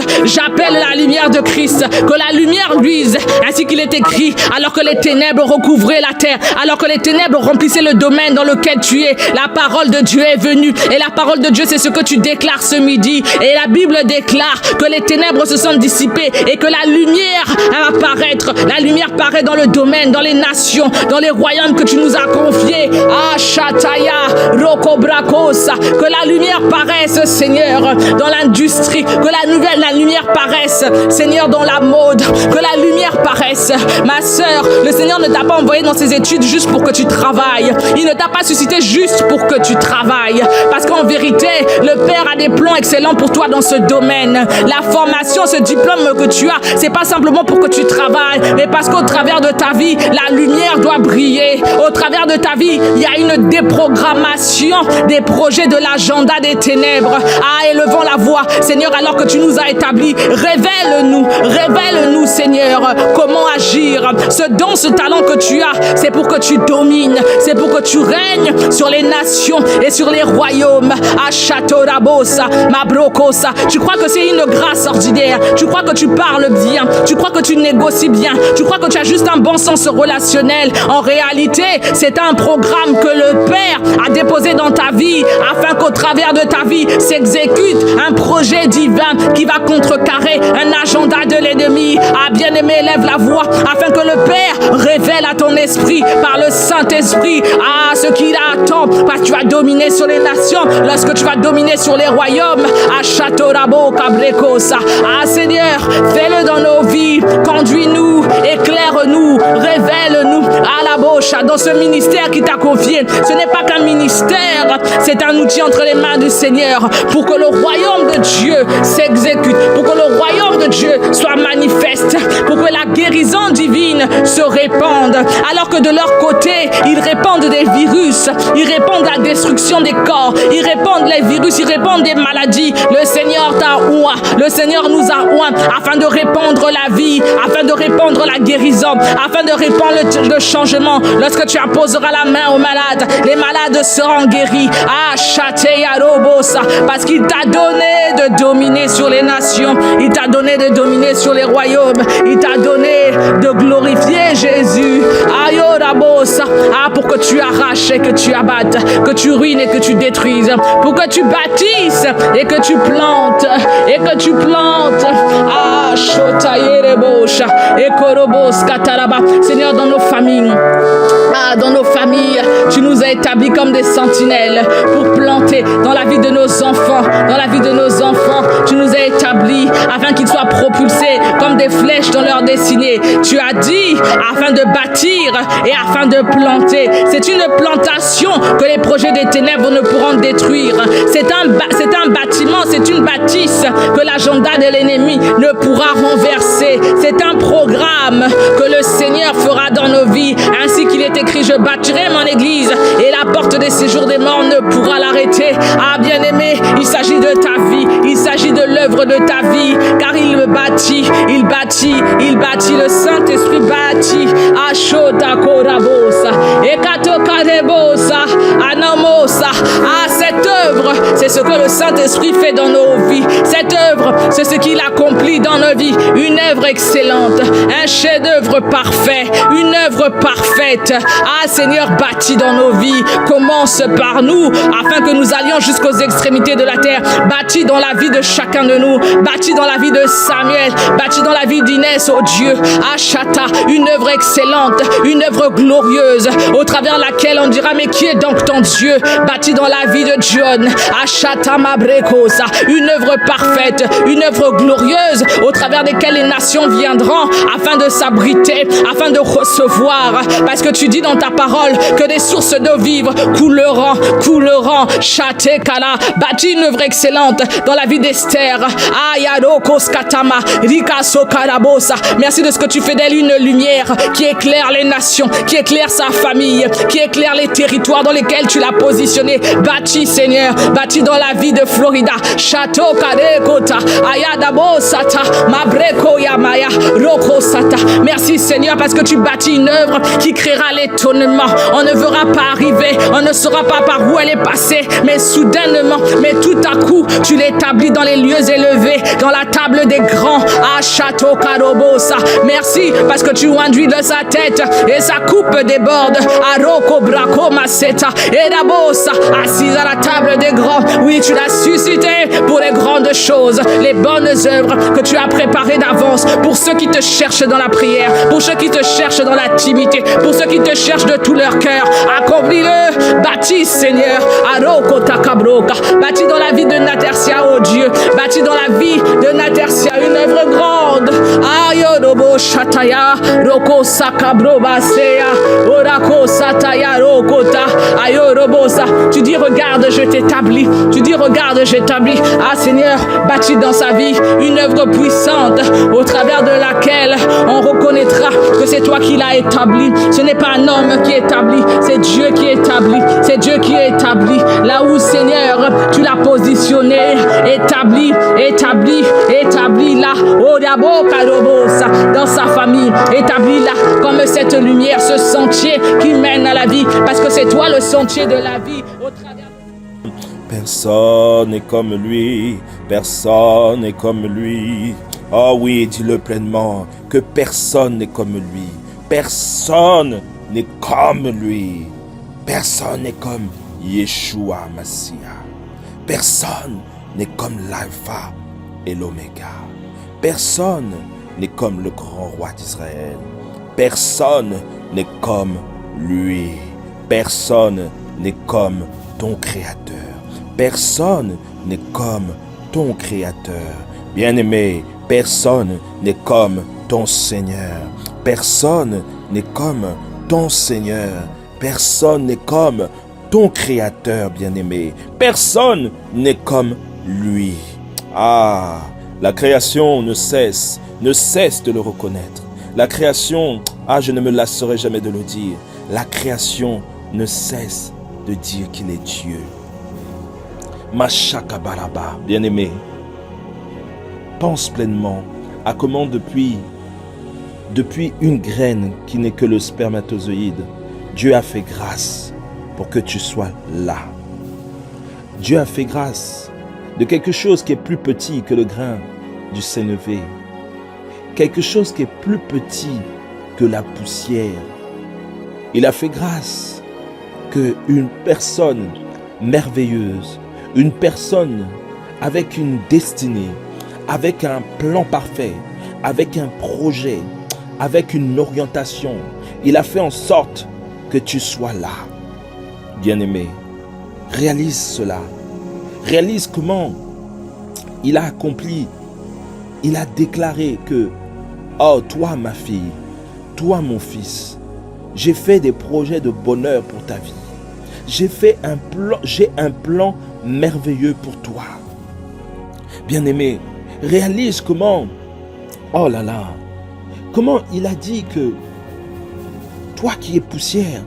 que la lumière luise, ainsi qu'il est écrit, alors que les ténèbres recouvraient la terre, alors que les ténèbres remplissaient le domaine dans lequel tu es. La parole de Dieu est venue, et la parole de Dieu, c'est ce que tu déclares ce midi. Et la Bible déclare que les ténèbres se sont dissipées et que la lumière va paraître. La lumière paraît dans le domaine, dans les nations, dans les royaumes que tu nous as confiés. Ah, Shataya, Rokobrakosa, que la lumière paraisse, Seigneur, dans l'industrie, que la lumière paraisse, Seigneur, dans la mode, que la lumière paraisse. Ma sœur, le Seigneur ne t'a pas envoyé dans ces études juste pour que tu tu travailles. Il ne t'a pas suscité juste pour que tu travailles. Parce qu'en vérité, le Père a des plans excellents pour toi dans ce domaine. La formation, ce diplôme que tu as, c'est pas simplement pour que tu travailles, mais parce qu'au travers de ta vie, la lumière doit briller. Au travers de ta vie, il y a une déprogrammation des projets de l'agenda des ténèbres. Ah, élevons la voix, Seigneur, alors que tu nous as établis. Révèle-nous, Seigneur, comment agir. Ce don, ce talent que tu as, c'est pour que tu domines, c'est pour que tu règnes sur les nations et sur les royaumes. Achatorabosa, Mabrokosa. Tu crois que c'est une grâce ordinaire, tu crois que tu parles bien, tu crois que tu négocies bien, tu crois que tu as juste un bon sens relationnel. En réalité, c'est un programme que le Père a déposé dans ta vie afin qu'au travers de ta vie s'exécute un projet divin qui va contrecarrer un agenda de l'ennemi. Ah, bien-aimé, lève la voix afin que le Père révèle à ton esprit par le Saint-Esprit ce qu'il attend, parce que tu vas dominer sur les nations lorsque tu vas dominer sur les royaumes. Ah, Seigneur, fais-le dans nos vies, conduis-nous, éclaire-nous, révèle-nous à la bouche dans ce ministère qui t'a confié. Ce n'est pas qu'un ministère, c'est un outil entre les mains du Seigneur pour que le royaume de Dieu s'exécute, pour que le royaume de Dieu soit manifeste, pour que la guérison divine se répande, alors que de leur côté, ils répandent des virus, ils répandent la destruction des corps, ils répandent les virus, ils répandent des maladies. Le Seigneur t'a oint, le Seigneur nous a oint afin de répandre la vie, afin de répandre la guérison, afin de répandre le changement. Lorsque tu apposeras la main aux malades, les malades seront guéris. Ah, Chateyarobosa, parce qu'il t'a donné de dominer sur les nations, il t'a donné de dominer sur les royaumes, il t'a donné de glorifier Jésus. Ayorabosa, pour que tu arraches et que tu abattes, que tu ruines et que tu détruises, pour que tu bâtisses et que tu plantes, et que tu plantes. Ah, Shotayerebosha, Ekorobos Kataraba. Seigneur, dans nos familles, tu nous as établis comme des sentinelles pour planter dans la vie de nos enfants, tu nous as établis afin qu'ils soient propulsés comme des flèches dans leur destinée. Tu as dit afin de bâtir et afin de planter. C'est une plantation que les projets des ténèbres ne pourront détruire. C'est un bâtiment, c'est une bâtisse que l'agenda de l'ennemi ne pourra renverser. C'est un programme que le Seigneur fera dans nos vies, ainsi qu'il est écrit: je bâtirai mon église et la porte des séjours des morts ne pourra l'arrêter. Ah, bien-aimé, il s'agit de ta vie, il s'agit de l'œuvre de ta vie, car il bâtit, le Saint-Esprit bâtit. Ashota korabosa, ekatokarebosa, anamosa. Ah, cette œuvre, c'est ce que le Saint-Esprit fait dans nos vies. Cette œuvre, c'est ce qu'il accomplit dans nos vies. Une œuvre excellente, un chef-d'œuvre parfait, une œuvre parfaite. Ah, Seigneur, bâtis dans nos vies. Commence par nous, afin que nous allions jusqu'aux extrémités de la terre. Bâtis dans la vie de chacun de nous. Bâtis dans la vie de Samuel. Bâtis dans la vie d'Inès, oh Dieu. Achata, une œuvre excellente, une œuvre glorieuse, au travers laquelle on dira: mais qui est donc ton Dieu? Bâtis dans la vie de John. Achata Mabrekosa, une œuvre parfaite, une œuvre glorieuse, au travers desquelles les nations viendront afin de s'abriter, afin de recevoir. Parce que tu dis dans ta parole que des sources d'eau vive couleront. Chatekala, bâtis une œuvre excellente dans la vie d'Esther. Ayarokos Katama, Rikaso Karabosa. Merci de ce que tu fais d'elle une lumière qui éclaire les nations, qui éclaire sa famille, qui éclaire les territoires dans lesquels tu l'as positionnée. Bâtis, Seigneur, bâtis dans la vie de Florida. Chateau Karekota, Ayadabosata, Mabreko Yamaya, Rokosata. Merci, Seigneur, parce que tu bâtis une œuvre qui créera l'étonnement. On ne verra pas arriver, on ne saura pas par où elle est passée, mais soudainement, mais tout à coup, tu l'établis dans les lieux élevés, dans la table des grands. Ah, Château Karobosa. Merci parce que tu induis de sa tête et sa coupe déborde. Aroko Brako Maseta et Dabosa, assise à la table des grands. Oui, tu l'as suscité pour les grandes choses, les bonnes œuvres que tu as préparées d'avance pour ceux qui te cherchent dans la prière, pour ceux qui te cherchent dans l'intimité, pour ceux qui te cherchent de tout leur cœur. Accomplis-le, bâtis, Seigneur. Aroko Takabroka, bâtis dans la vie de Natercia, oh Dieu, bâtis dans la vie de Natercia une œuvre grande. Ayodobo Roko Shataya, Roko Sakabro Basea, Orako Sataya Rokota, Ayorobosa. Tu dis, regarde, je t'établis. Tu dis, regarde, j'établis. Ah Seigneur, bâtis dans sa vie une œuvre puissante au travers de laquelle on reconnaîtra que c'est toi qui l'as établi. Ce n'est pas un homme qui établit, c'est Dieu qui établit. C'est Dieu qui établit. Là où, Seigneur, tu l'as positionné, établi là, dans sa famille, établi là, comme cette lumière, ce sentier qui mène à la vie, parce que c'est toi le sentier de la vie au travers. Personne n'est comme lui, personne n'est comme lui. Oh oui, dis-le pleinement, que personne n'est comme lui. Personne n'est comme lui. Personne n'est comme Yeshua Mashiach. Personne n'est comme l'alpha et l'oméga. Personne n'est comme le grand roi d'Israël. Personne n'est comme lui. Personne n'est comme ton créateur. Personne n'est comme ton créateur. Bien-aimé, personne n'est comme ton Seigneur. Personne n'est comme ton Seigneur. Personne n'est comme ton créateur, bien-aimé. Personne n'est comme lui. Ah, la création ne cesse de le reconnaître. La création, je ne me lasserai jamais de le dire. La création ne cesse de dire qu'il est Dieu. Mashakabaraba, bien-aimé, pense pleinement à comment depuis une graine qui n'est que le spermatozoïde, Dieu a fait grâce pour que tu sois là. Dieu a fait grâce de quelque chose qui est plus petit que le grain du sénévé. Quelque chose qui est plus petit que la poussière. Il a fait grâce qu'une personne merveilleuse, une personne avec une destinée, avec un plan parfait, avec un projet, avec une orientation, il a fait en sorte que tu sois là. Bien-aimé, réalise cela. Réalise comment il a accompli, il a déclaré que oh, toi ma fille, toi mon fils, j'ai fait des projets de bonheur pour ta vie. J'ai un plan merveilleux pour toi. Bien-aimé, réalise comment, oh là là, comment il a dit que toi qui es poussière,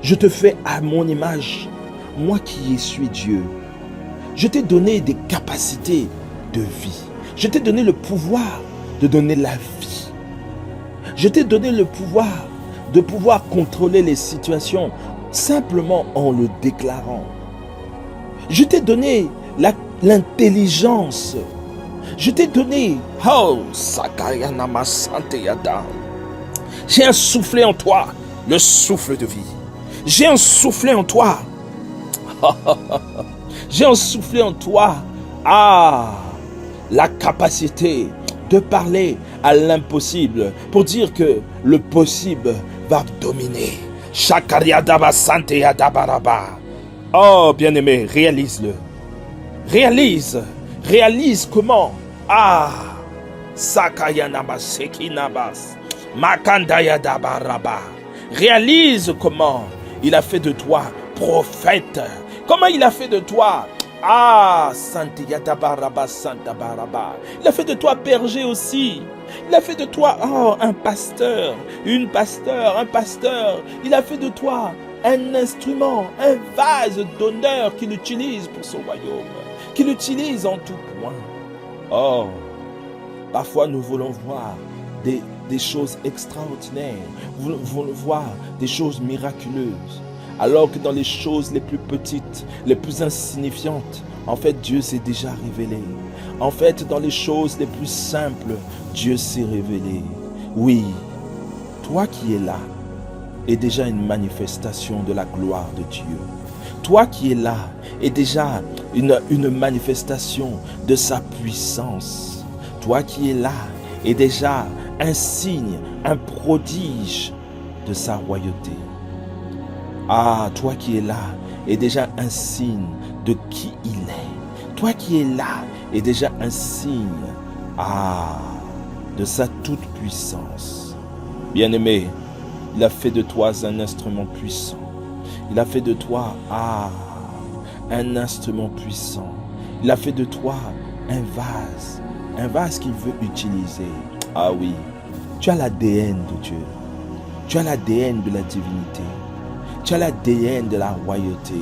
je te fais à mon image, moi qui suis Dieu. Je t'ai donné des capacités de vie. Je t'ai donné le pouvoir de donner la vie. Je t'ai donné le pouvoir de pouvoir contrôler les situations simplement en le déclarant. Je t'ai donné l'intelligence. Je t'ai donné, oh, Sakayana Santeyada. J'ai insoufflé en toi le souffle de vie. J'ai insoufflé en toi. J'ai insoufflé en toi, la capacité de parler à l'impossible pour dire que le possible va dominer. Shakariadaba Santeyadabaraba. Oh, bien-aimé, réalise-le. Réalise comment. Sakayanaba Sekinabas. Makandayadabaraba. Réalise comment il a fait de toi prophète. Comment il a fait de toi Santiyadabaraba Santabaraba. Il a fait de toi berger aussi. Il a fait de toi un pasteur, un pasteur. Il a fait de toi un instrument, un vase d'honneur qu'il utilise pour son royaume, qu'il utilise en tout point. Oh, parfois nous voulons voir des choses extraordinaires, nous voulons voir des choses miraculeuses, alors que dans les choses les plus petites, les plus insignifiantes, en fait Dieu s'est déjà révélé. En fait, dans les choses les plus simples, Dieu s'est révélé. Oui, toi qui es là, est déjà une manifestation de la gloire de Dieu. Toi qui es là, est déjà une manifestation de sa puissance. Toi qui es là, est déjà un signe, un prodige de sa royauté. Toi qui es là, est déjà un signe de qui il est. Toi qui es là, est déjà un signe de sa toute-puissance. Bien-aimé, il a fait de toi un instrument puissant. Il a fait de toi un instrument puissant. Il a fait de toi un vase qu'il veut utiliser. Ah oui, tu as l'ADN de Dieu. Tu as l'ADN de la divinité. Tu as l'ADN de la royauté.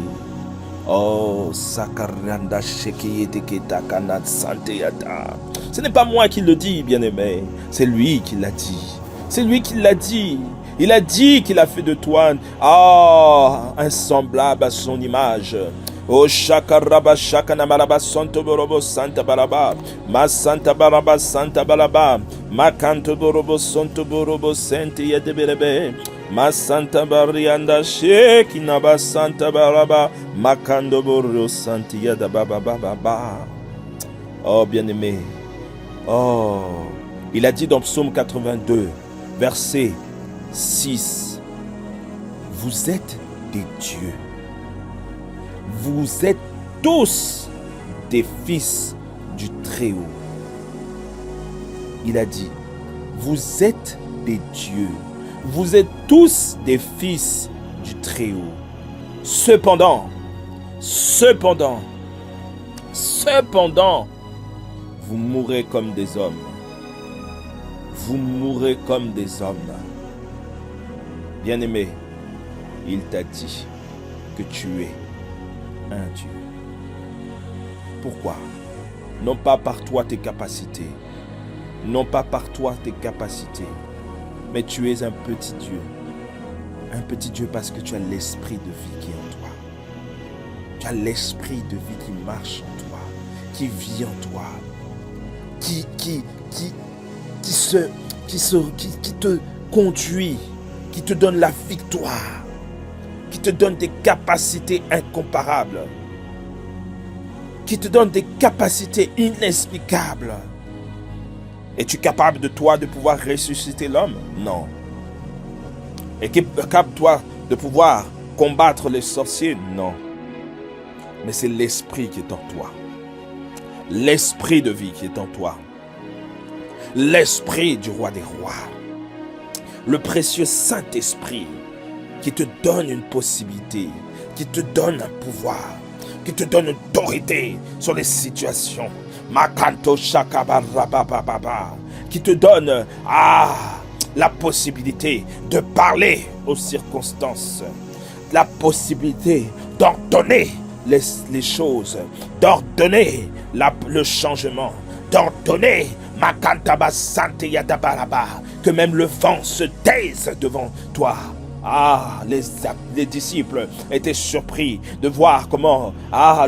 Oh, Sakaranda Shekiyete Ketakana Santeyata. Ce n'est pas moi qui le dis, bien-aimé. C'est lui qui l'a dit. C'est lui qui l'a dit. Il a dit qu'il a fait de toi un semblable à son image. Oh shakaraba shakanamaraba santo borobo santa baraba ma santa baraba santa baraba ma canto borobo santo borobo sente yedeberebe ma santa barianda shekinaba santa baraba ma kando boro santi yada baba baba. Oh bien-aimé, oh, il a dit dans Psaume 82 verset 6, vous êtes des dieux. Vous êtes tous des fils du Très-Haut. Il a dit, vous êtes des dieux. Vous êtes tous des fils du Très-Haut. Cependant, vous mourrez comme des hommes. Vous mourrez comme des hommes. Bien-aimé, il t'a dit que tu es un Dieu. Pourquoi? Non pas par toi tes capacités, non pas par toi tes capacités, mais tu es un petit Dieu. Un petit Dieu parce que tu as l'esprit de vie qui est en toi. Tu as l'esprit de vie qui marche en toi, qui vit en toi, qui te conduit, qui te donne la victoire, qui te donne des capacités incomparables, qui te donne des capacités inexplicables. Es-tu capable de toi de pouvoir ressusciter l'homme? Non. Es-tu capable toi de pouvoir combattre les sorciers? Non. Mais c'est l'esprit qui est en toi. L'esprit de vie qui est en toi. L'esprit du roi des rois. Le précieux Saint-Esprit qui te donne une possibilité, qui te donne un pouvoir, qui te donne une autorité sur les situations. Makanto shakabarabababa, qui te donne la possibilité de parler aux circonstances, la possibilité d'ordonner les choses, d'ordonner le changement, d'ordonner Makantaba Santé Yadabaraba, que même le vent se taise devant toi. Les disciples étaient surpris de voir comment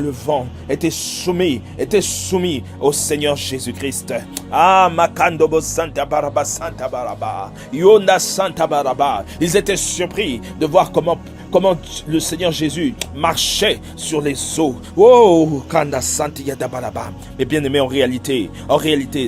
le vent était soumis au Seigneur Jésus-Christ. Makandobo Santa Baraba Santa Baraba, Yona Santa Baraba. Ils étaient surpris de voir comment le Seigneur Jésus marchait sur les eaux. Oh, Kanda Santi Yadabaraba. Mais bien aimé, en réalité,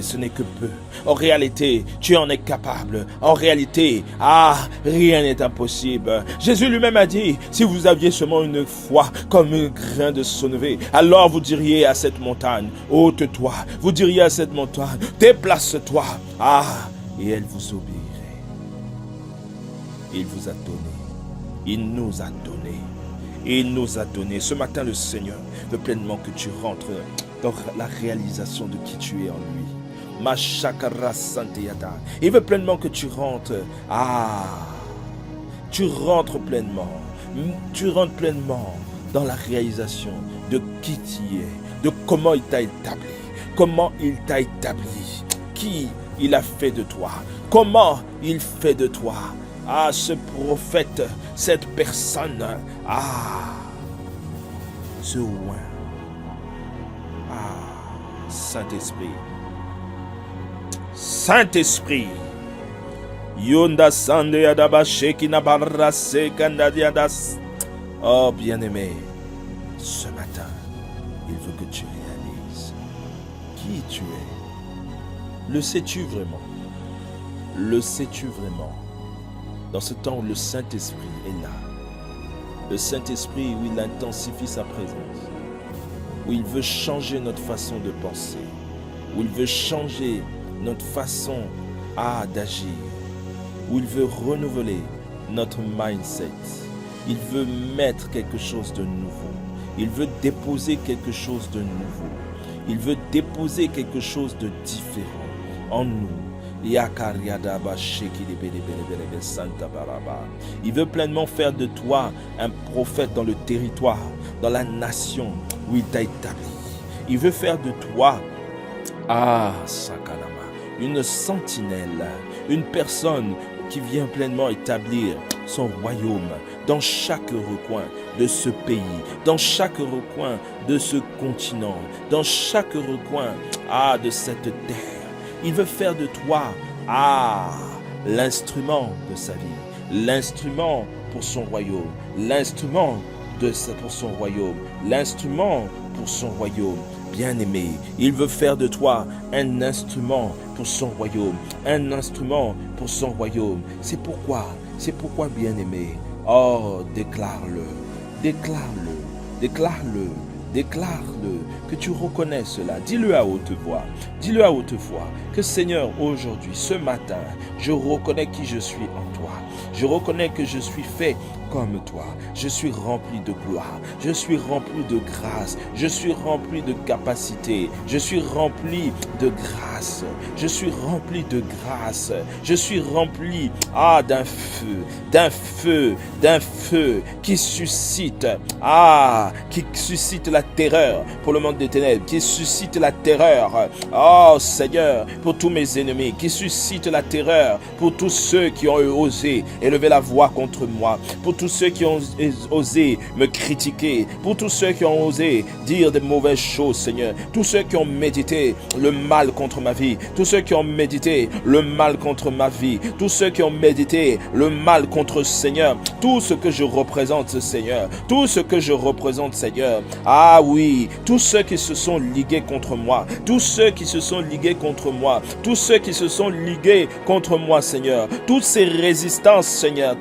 ce n'est que peu. En réalité, tu en es capable. En réalité, rien n'est impossible. Jésus lui-même a dit, si vous aviez seulement une foi comme un grain de sénévé, alors vous diriez à cette montagne, ôte-toi. Vous diriez à cette montagne, déplace-toi. Et elle vous obéirait. Il vous a donné. Il nous a donné. Il nous a donné. Ce matin, le Seigneur veut pleinement que tu rentres dans la réalisation de qui tu es en lui. Il veut pleinement que tu rentres. Tu rentres pleinement. Tu rentres pleinement dans la réalisation de qui tu es, de comment il t'a établi. Comment il t'a établi. Qui il a fait de toi. Comment il fait de toi. Ce prophète, cette personne. Ce oint. Saint-Esprit. Saint-Esprit. Yonda sande yadaba shekina barrase kandadiadas. Oh bien-aimé, ce matin, il veut que tu réalises qui tu es. Le sais-tu vraiment? Le sais-tu vraiment? Dans ce temps où le Saint-Esprit est là, le Saint-Esprit où il intensifie sa présence, où il veut changer notre façon de penser, où il veut changer notre façon d'agir, où il veut renouveler notre mindset. Il veut mettre quelque chose de nouveau. Il veut déposer quelque chose de nouveau. Il veut déposer quelque chose de différent en nous. Il veut pleinement faire de toi un prophète dans le territoire, dans la nation où il t'a établi. Il veut faire de toi, Sakalama, une sentinelle, une personne qui vient pleinement établir son royaume dans chaque recoin de ce pays, dans chaque recoin de ce continent, dans chaque recoin de cette terre. Il veut faire de toi l'instrument de sa vie, l'instrument pour son royaume, l'instrument pour son royaume, l'instrument pour son royaume. Bien-aimé, il veut faire de toi un instrument pour son royaume, un instrument pour son royaume. C'est pourquoi, bien-aimé, déclare-le, déclare-le, déclare-le, déclare-le, que tu reconnais cela. Dis-le à haute voix, que Seigneur, aujourd'hui, ce matin, je reconnais qui je suis en toi. Je reconnais que je suis fait comme toi. Je suis rempli de gloire. Je suis rempli de grâce. Je suis rempli de capacité. Je suis rempli de grâce. Je suis rempli de grâce. Je suis rempli d'un feu qui suscite la terreur pour le monde des ténèbres, qui suscite la terreur, Seigneur, pour tous mes ennemis, qui suscite la terreur pour tous ceux qui ont osé élever la voix contre moi, pour tous ceux qui ont osé me critiquer, pour tous ceux qui ont osé dire de mauvaises choses, Seigneur, tous ceux qui ont médité le mal contre ma vie, tous ceux qui ont médité le mal contre ma vie, tous ceux qui ont médité le mal contre Seigneur, tout ce que je représente, Seigneur, tout ce que je représente, Seigneur, tous ceux qui se sont ligués contre moi, tous ceux qui se sont ligués contre moi, tous ceux qui se sont ligués contre moi, Seigneur, toutes ces résistances, Seigneur,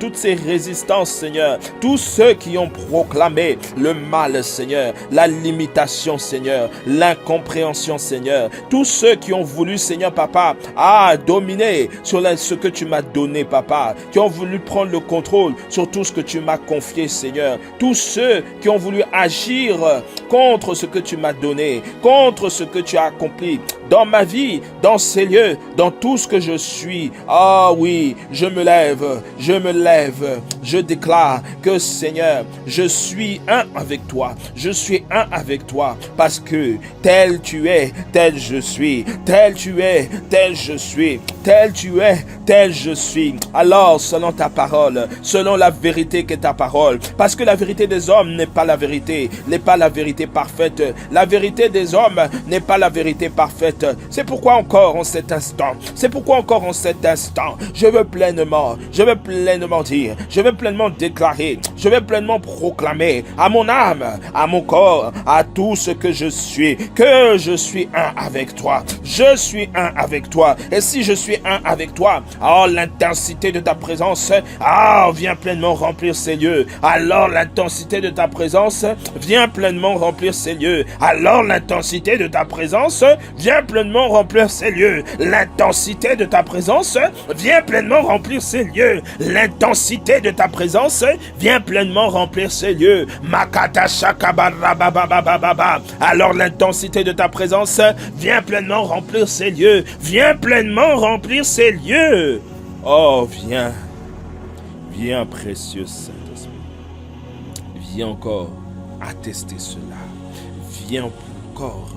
Seigneur, tous ceux qui ont proclamé le mal, Seigneur, la limitation, Seigneur, l'incompréhension, Seigneur, tous ceux qui ont voulu, Seigneur, Papa, dominer sur ce que tu m'as donné, Papa, qui ont voulu prendre le contrôle sur tout ce que tu m'as confié, Seigneur, tous ceux qui ont voulu agir contre ce que tu m'as donné, contre ce que tu as accompli dans ma vie, dans ces lieux, dans tout ce que je suis. Je me lève, je déclare que, Seigneur, je suis un avec toi, parce que tel tu es, tel je suis, tel tu es, tel je suis, tel tu es, tel je suis. Alors, selon ta parole, selon la vérité qu'est ta parole, parce que la vérité des hommes n'est pas la vérité, parfaite. La vérité des hommes n'est pas la vérité parfaite. C'est pourquoi encore en cet instant, je veux pleinement dire, je veux pleinement déclarer, je veux pleinement proclamer à mon âme, à mon corps, à tout ce que je suis un avec toi. Je suis un avec toi. Et si je suis un avec toi, l'intensité de ta présence, vient pleinement remplir ces lieux. Alors l'intensité de ta présence vient pleinement remplir ces lieux. Alors l'intensité de ta présence vient pleinement remplir ces lieux. L'intensité de ta présence vient pleinement remplir ces lieux. L'intensité de ta présence vient pleinement remplir ces lieux. Makata shakabarababababa. Alors l'intensité de ta présence vient pleinement remplir ces lieux. Viens pleinement remplir ces lieux. Viens précieux Saint-Esprit. Viens encore attester cela. Viens encore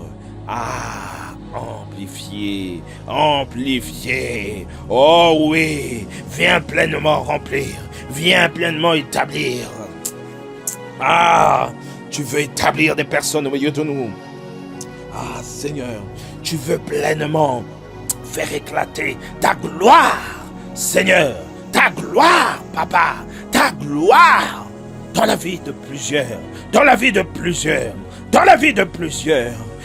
amplifier. Viens pleinement remplir. Viens pleinement établir. Tu veux établir des personnes au milieu de nous. Seigneur, tu veux pleinement faire éclater ta gloire. Seigneur, ta gloire, Papa, ta gloire dans la vie de plusieurs,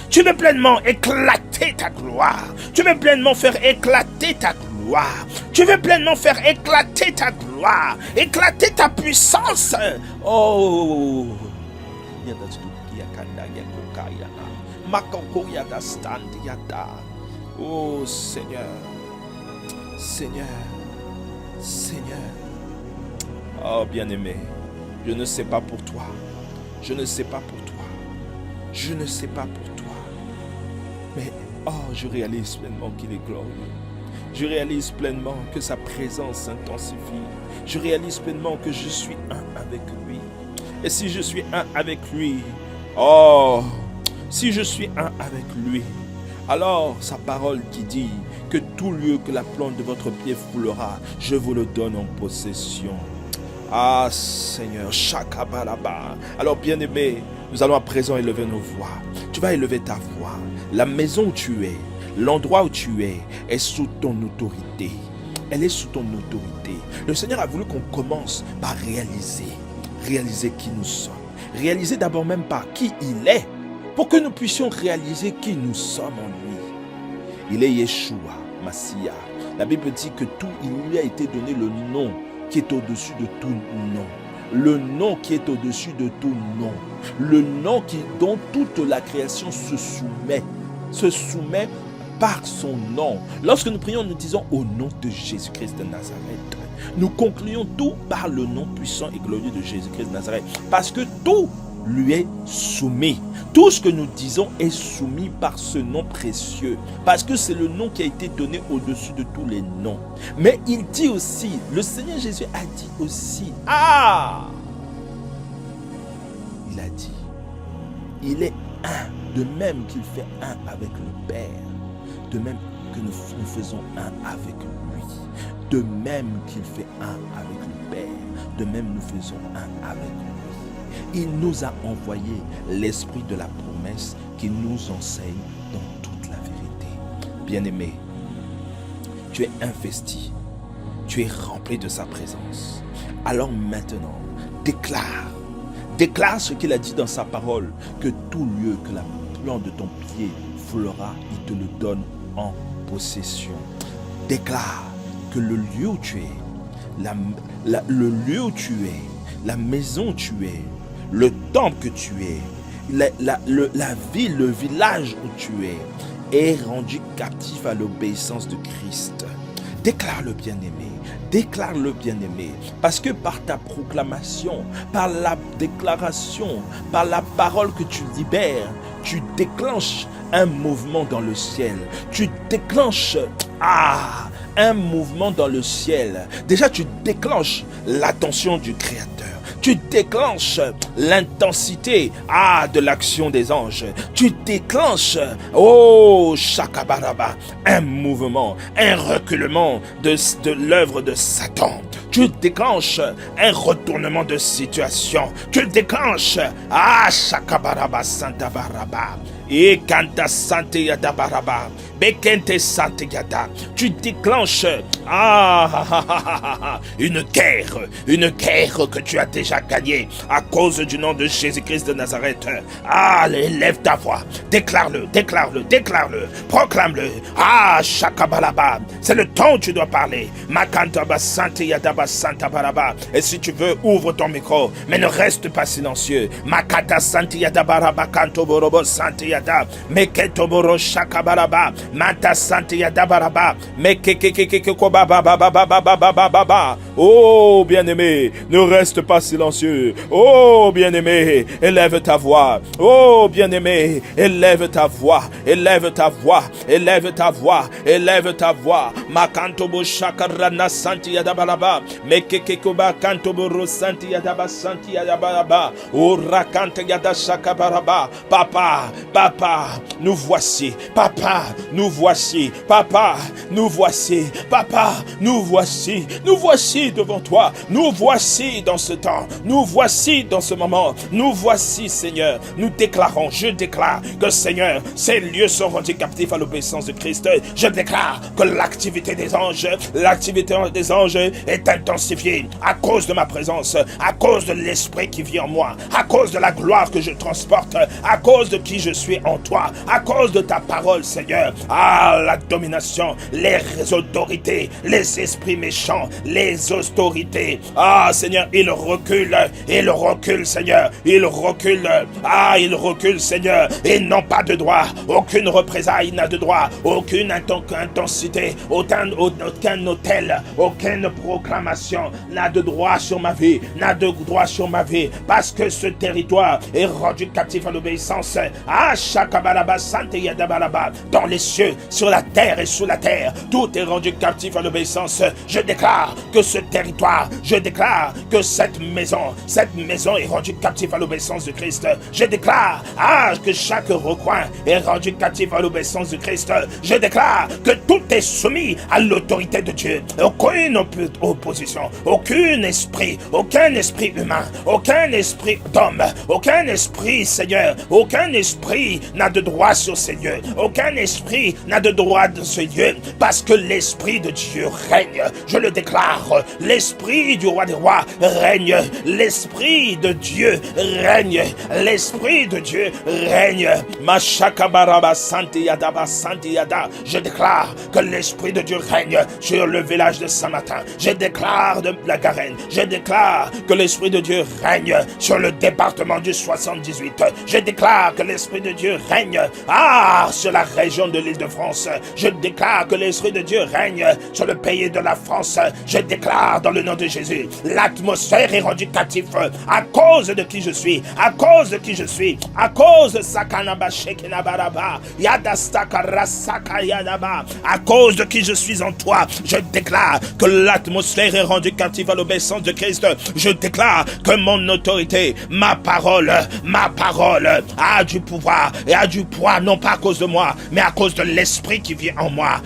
Tu veux pleinement éclater ta gloire. Tu veux pleinement faire éclater ta gloire. Tu veux pleinement faire éclater ta gloire, éclater ta puissance. Oh Seigneur, Seigneur, Seigneur. Oh bien-aimé, je ne sais pas pour toi. Je ne sais pas pour toi. Je ne sais pas pour toi. Mais je réalise pleinement qu'il est glorieux. Je réalise pleinement que sa présence s'intensifie. Je réalise pleinement que je suis un avec lui. Et si je suis un avec lui, si je suis un avec lui, alors sa parole qui dit que tout lieu que la plante de votre pied foulera, je vous le donne en possession. Ah Seigneur, Shakabalaba. Alors bien-aimé, nous allons à présent élever nos voix. Tu vas élever ta voix. La maison où tu es, l'endroit où tu es, est sous ton autorité. Elle est sous ton autorité. Le Seigneur a voulu qu'on commence par réaliser qui nous sommes. Réaliser d'abord même par qui il est, pour que nous puissions réaliser qui nous sommes en lui. Il est Yeshua, Massia. La Bible dit que tout, il lui a été donné le nom qui est au-dessus de tout nom. Le nom qui est au-dessus de tout nom. Le nom dont toute la création se soumet par son nom. Lorsque nous prions, nous disons au nom de Jésus-Christ de Nazareth. Nous concluons tout par le nom puissant et glorieux de Jésus-Christ de Nazareth. Parce que tout lui est soumis. Tout ce que nous disons est soumis par ce nom précieux. Parce que c'est le nom qui a été donné au-dessus de tous les noms. Mais il dit aussi, le Seigneur Jésus a dit aussi, il a dit, il est un, de même qu'il fait un avec le Père. De même que nous faisons un avec lui. De même qu'il fait un avec le Père. De même nous faisons un avec lui. Il nous a envoyé l'esprit de la promesse qui nous enseigne dans toute la vérité. Bien-aimé, tu es investi, tu es rempli de sa présence. Alors maintenant, déclare ce qu'il a dit dans sa parole, que tout lieu que la plante de ton pied foulera, il te le donne en possession. Déclare que le lieu où tu es, le lieu où tu es, la maison où tu es, le temple que tu es, la ville, le village où tu es, est rendu captif à l'obéissance de Christ. Déclare-le bien-aimé. Déclare-le bien-aimé. Parce que par ta proclamation, par la déclaration, par la parole que tu libères, tu déclenches un mouvement dans le ciel. Tu déclenches un mouvement dans le ciel. Déjà, tu déclenches l'attention du Créateur. Tu déclenches l'intensité de l'action des anges. Tu déclenches, Shakabaraba, un mouvement, un reculement de l'œuvre de Satan. Tu déclenches un retournement de situation. Tu déclenches, Shakabaraba Santabaraba. Et Kanta Sante Yadabaraba. Bekente Sante Yada. Tu déclenches une guerre que tu as déjà gagnée à cause du nom de Jésus-Christ de Nazareth. Élève ta voix, déclare-le, proclame-le. Shakabalaba, c'est le temps où tu dois parler. Makantaba Sante Yadaba Santa Baraba. Et si tu veux, ouvre ton micro, mais ne reste pas silencieux. Makata Sante Yadabaraba Kanto Borobo Sante Yada. Meketoboro Shakabaraba. Manta Sante Yadabaraba. Oh bien-aimé, ne reste pas silencieux. Oh bien-aimé, élève ta voix. Oh bien-aimé, élève ta voix. Élève ta voix. Élève ta voix. Élève ta voix. Makantobo Shakarana Santi Yadabaraba. Mekekekoba Kantoboro Santi Yadaba Santi Yadabaraba. Oh Rakante Yada Shakabaraba. Papa, nous voici. Papa, nous voici. Papa, nous voici. Papa, nous voici. Nous voici devant toi. Nous voici dans ce temps. Nous voici dans ce moment. Nous voici, Seigneur. Nous déclarons, je déclare que, Seigneur, ces lieux sont rendus captifs à l'obéissance de Christ. Je déclare que l'activité des anges est intensifiée à cause de ma présence, à cause de l'esprit qui vit en moi, à cause de la gloire que je transporte, à cause de qui je suis vit en toi, à cause de ta parole, Seigneur. Ah, la domination, les autorités, les esprits méchants, les autorités. Ah, Seigneur, ils reculent, Seigneur. Ils reculent. Ah, ils reculent, Seigneur. Ils n'ont pas de droit. Aucune représailles n'a de droit. Aucune intensité, aucun hôtel, aucune proclamation n'a de droit sur ma vie, parce que ce territoire est rendu captif à l'obéissance. Ah, Shakabaraba, Santé Yadabaraba, dans les cieux, sur la terre et sous la terre, tout est rendu captif à l'obéissance. Je déclare que ce territoire, je déclare que cette maison est rendue captive à l'obéissance de Christ. Je déclare, que chaque recoin est rendu captif à l'obéissance de Christ. Je déclare que tout est soumis à l'autorité de Dieu. Aucune opposition, aucun esprit humain, aucun esprit d'homme, aucun esprit, Seigneur, aucun esprit n'a de droit sur ces lieux. Aucun esprit n'a de droit de ces lieux, parce que l'esprit de Dieu règne. Je le déclare, l'esprit du roi des rois règne. L'esprit de Dieu règne. L'esprit de Dieu règne. Mashakabaraba Santiyadaba Santiyada. Je déclare que l'esprit de Dieu règne sur le village de Saint-Martin. Je déclare de la Garenne. Je déclare que l'esprit de Dieu règne sur le département du 78. Je déclare que l'esprit de Dieu règne sur la région de l'Île-de-France. Je déclare que l'esprit de Dieu règne sur le pays de la France. Je déclare dans le nom de Jésus, l'atmosphère est rendue captive à cause de qui je suis, à cause de Sakanaba Shekenabaraba Yadastaka Rasaka Yadaba, à cause de qui je suis en toi. Je déclare que l'atmosphère est rendue captive à l'obéissance de Christ. Je déclare que mon autorité, ma parole a du pouvoir et a du poids, non pas à cause de moi, mais à cause de l'esprit qui vit en moi.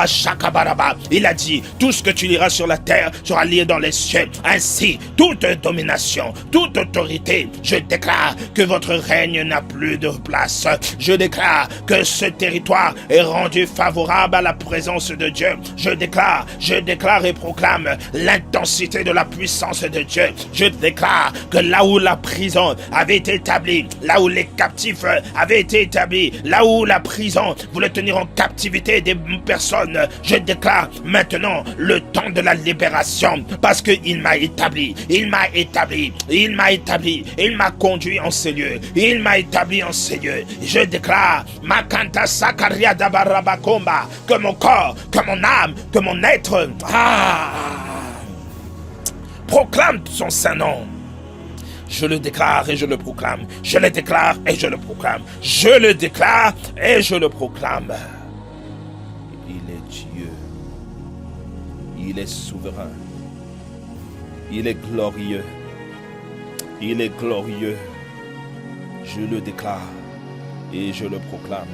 Shakabaraba, il a dit, tout ce que tu liras sur la terre sera lié dans les cieux. Ainsi, toute domination, toute autorité, je déclare que votre règne n'a plus de place. Je déclare que ce territoire est rendu favorable à la présence de Dieu. Je déclare et proclame l'intensité de la puissance de Dieu. Je déclare que là où la prison avait été établie, là où les captifs avaient été établis, là où la prison voulait tenir en captivité des personnes, je déclare maintenant le temps de la libération, parce qu'il m'a établi, il m'a conduit en ces lieux, il m'a établi en ces lieux. Je déclare Makanta Sakaria Dabarabakomba, que mon corps, que mon âme, que mon être proclame son saint nom. Je le déclare et je le proclame. Je le déclare et je le proclame. Je le déclare et je le proclame. Il est Dieu. Il est souverain. Il est glorieux. Il est glorieux. Je le déclare et je le proclame.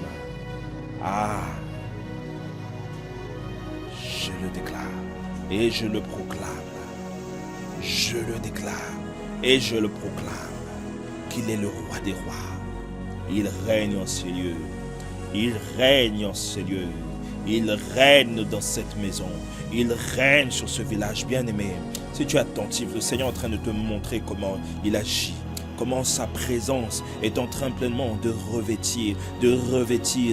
Je le déclare et je le proclame. Je le déclare et je le proclame qu'il est le roi des rois. Il règne en ces lieux. Il règne en ces lieux. Il règne dans cette maison. Il règne sur ce village bien-aimé. Si tu es attentif, le Seigneur est en train de te montrer comment il agit. Comment sa présence est en train pleinement de revêtir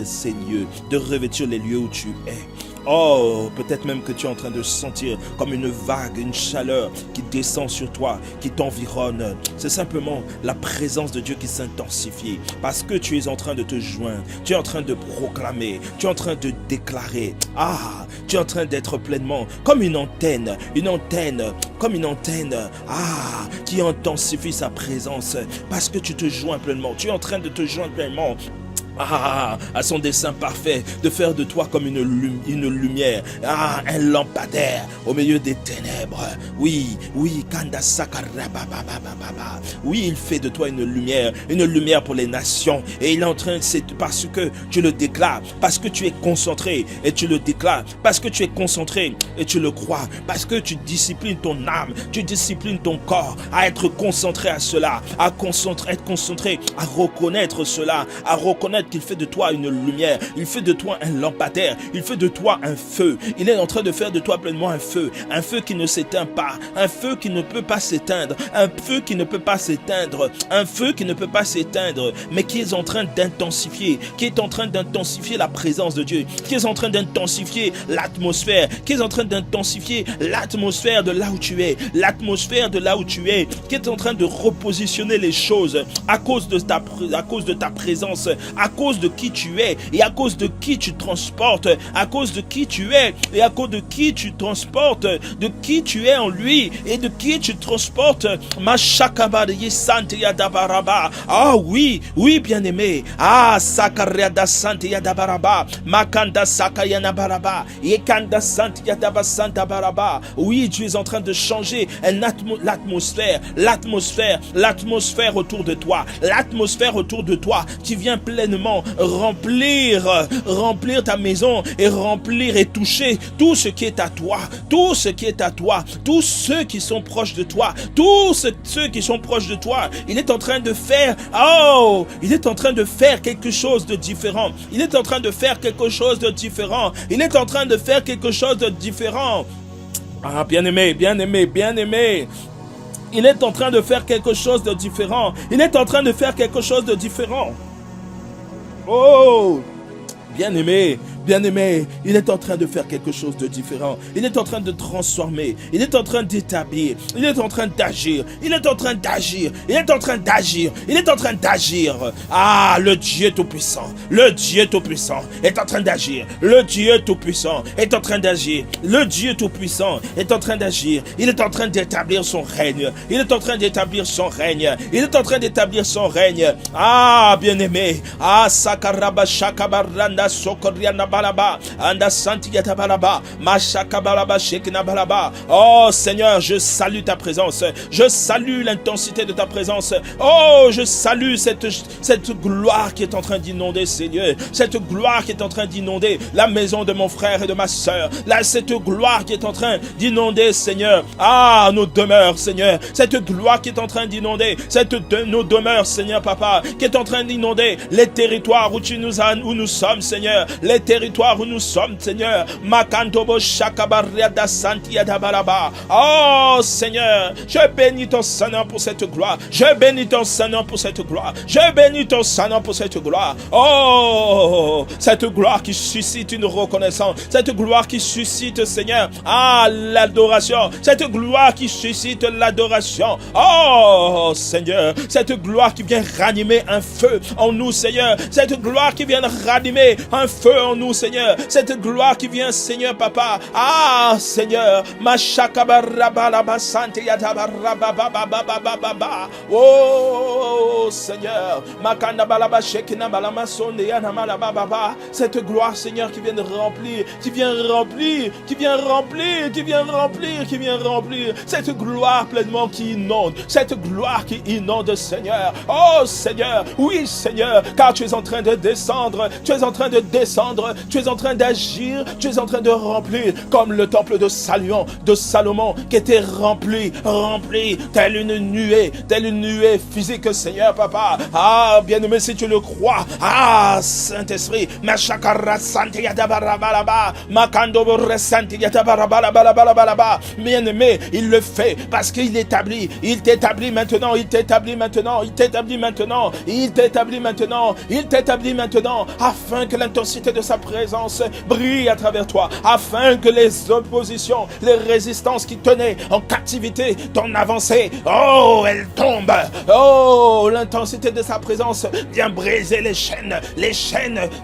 ces lieux, de revêtir les lieux où tu es. Oh, peut-être même que tu es en train de sentir comme une vague, une chaleur qui descend sur toi, qui t'environne. C'est simplement la présence de Dieu qui s'intensifie parce que tu es en train de te joindre, tu es en train de proclamer, tu es en train de déclarer. Tu es en train d'être pleinement comme une antenne, qui intensifie sa présence parce que tu te joins pleinement, tu es en train de te joindre pleinement à son dessein parfait, de faire de toi comme une lumière, un lampadaire au milieu des ténèbres. Oui, il fait de toi une lumière pour les nations. Et il est en train, c'est parce que tu le déclares, parce que tu es concentré et tu le déclares, parce que tu es concentré et tu le crois, parce que tu disciplines ton âme, tu disciplines ton corps à être concentré à cela, être concentré à reconnaître cela, à reconnaître qu'il fait de toi une lumière, il fait de toi un lampadaire, il fait de toi un feu. Il est en train de faire de toi pleinement un feu qui ne s'éteint pas, un feu qui ne peut pas s'éteindre, un feu qui ne peut pas s'éteindre, un feu qui ne peut pas s'éteindre, mais qui est en train d'intensifier, qui est en train d'intensifier la présence de Dieu, qui est en train d'intensifier l'atmosphère, qui est en train d'intensifier l'atmosphère de là où tu es, l'atmosphère de là où tu es, qui est en train de repositionner les choses à cause de ta présence, à cause de qui tu es et à cause de qui tu transportes, à cause de qui tu es et à cause de qui tu transportes, de qui tu es en lui et de qui tu transportes. Ah oui, oui bien-aimé. Ah Sakariada Santia Dabaraba, Makanda Sakayana Baraba, Yekanda Santia Dabasanta Baraba. Oui, tu es en train de changer l'atmosphère autour de toi, l'atmosphère autour de toi qui vient pleinement remplir ta maison et remplir et toucher tout ce qui est à toi, tout ce qui est à toi, tous ceux qui sont proches de toi, tous ceux qui sont proches de toi. Il est en train de faire, il est en train de faire quelque chose de différent. Il est en train de faire quelque chose de différent. Il est en train de faire quelque chose de différent. Ah, bien-aimé, bien-aimé, bien-aimé. Il est en train de faire quelque chose de différent. Il est en train de faire quelque chose de différent. Oh, bien-aimé, bien-aimé, il est en train de faire quelque chose de différent. Il est en train de transformer. Il est en train d'établir. Il est en train d'agir. Il est en train d'agir. Il est en train d'agir. Il est en train d'agir. Ah, le Dieu Tout-Puissant. Le Dieu Tout-Puissant est en train d'agir. Le Dieu Tout-Puissant est en train d'agir. Le Dieu Tout-Puissant est en train d'agir. Il est en train d'établir son règne. Il est en train d'établir son règne. Il est en train d'établir son règne. Ah, bien-aimé. Ah, Sakaraba Shakabaranda Sokoriana Balaba, Anda Santigata Balaba, Mashaka Balaba, Shekina Balaba. Oh Seigneur, je salue ta présence. Je salue l'intensité de ta présence. Oh, je salue cette gloire qui est en train d'inonder, Seigneur. Cette gloire qui est en train d'inonder la maison de mon frère et de ma sœur. Là, cette gloire qui est en train d'inonder, Seigneur. Ah, nos demeures, Seigneur. Cette gloire qui est en train d'inonder nos demeures, Seigneur, Papa, qui est en train d'inonder les territoires où nous sommes, Seigneur. Les territoires où nous sommes, Seigneur. Makantobo Shakabarriada Santiada Balaba. Oh, Seigneur, je bénis ton Saint-Nom pour cette gloire. Je bénis ton Saint-Nom pour cette gloire. Je bénis ton Saint-Nom pour cette gloire. Oh, cette gloire qui suscite une reconnaissance. Cette gloire qui suscite, Seigneur, l'adoration. Cette gloire qui suscite l'adoration. Oh, Seigneur, cette gloire qui vient ranimer un feu en nous, Seigneur. Cette gloire qui vient ranimer un feu en nous, Seigneur. Cette gloire qui vient, Seigneur, Papa. Ah, Seigneur. Oh, Seigneur. Cette gloire, Seigneur, qui vient remplir, qui vient remplir, qui vient remplir, qui vient remplir, qui vient remplir. Cette gloire pleinement qui inonde. Cette gloire qui inonde, Seigneur. Oh, Seigneur. Oui, Seigneur. Car tu es en train de descendre. Tu es en train de descendre. Tu es en train d'agir. Tu es en train de remplir. Comme le temple de Salomon qui était rempli, telle une nuée physique, Seigneur, Papa. Ah, bien-aimé, si tu le crois. Ah, Saint-Esprit. Bien-aimé, il le fait parce qu'il établit. Il t'établit maintenant. Il t'établit maintenant. Il t'établit maintenant. Il t'établit maintenant. Il t'établit maintenant. Afin que l'intensité de sa présence brille à travers toi. Afin que les oppositions, les résistances qui tenaient en captivité ton avancée, oh, elles tombent. Oh, l'intensité de sa présence vient briser les chaînes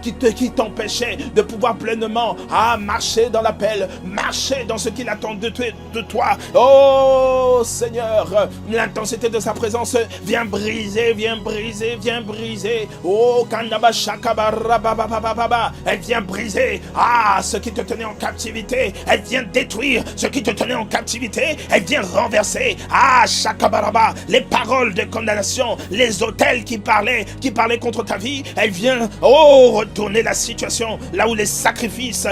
qui t'empêchaient de pouvoir pleinement marcher dans l'appel, marcher dans ce qu'il attend de toi. Oh, Seigneur, l'intensité de sa présence vient briser. Oh, Kandaba Shakaba Rababa, elle vient vient briser ce qui te tenait en captivité. Elle vient détruire ce qui te tenait en captivité. Elle vient renverser Shakabaraba, les paroles de condamnation, les autels qui parlaient contre ta vie. Elle vient retourner la situation là où les sacrifices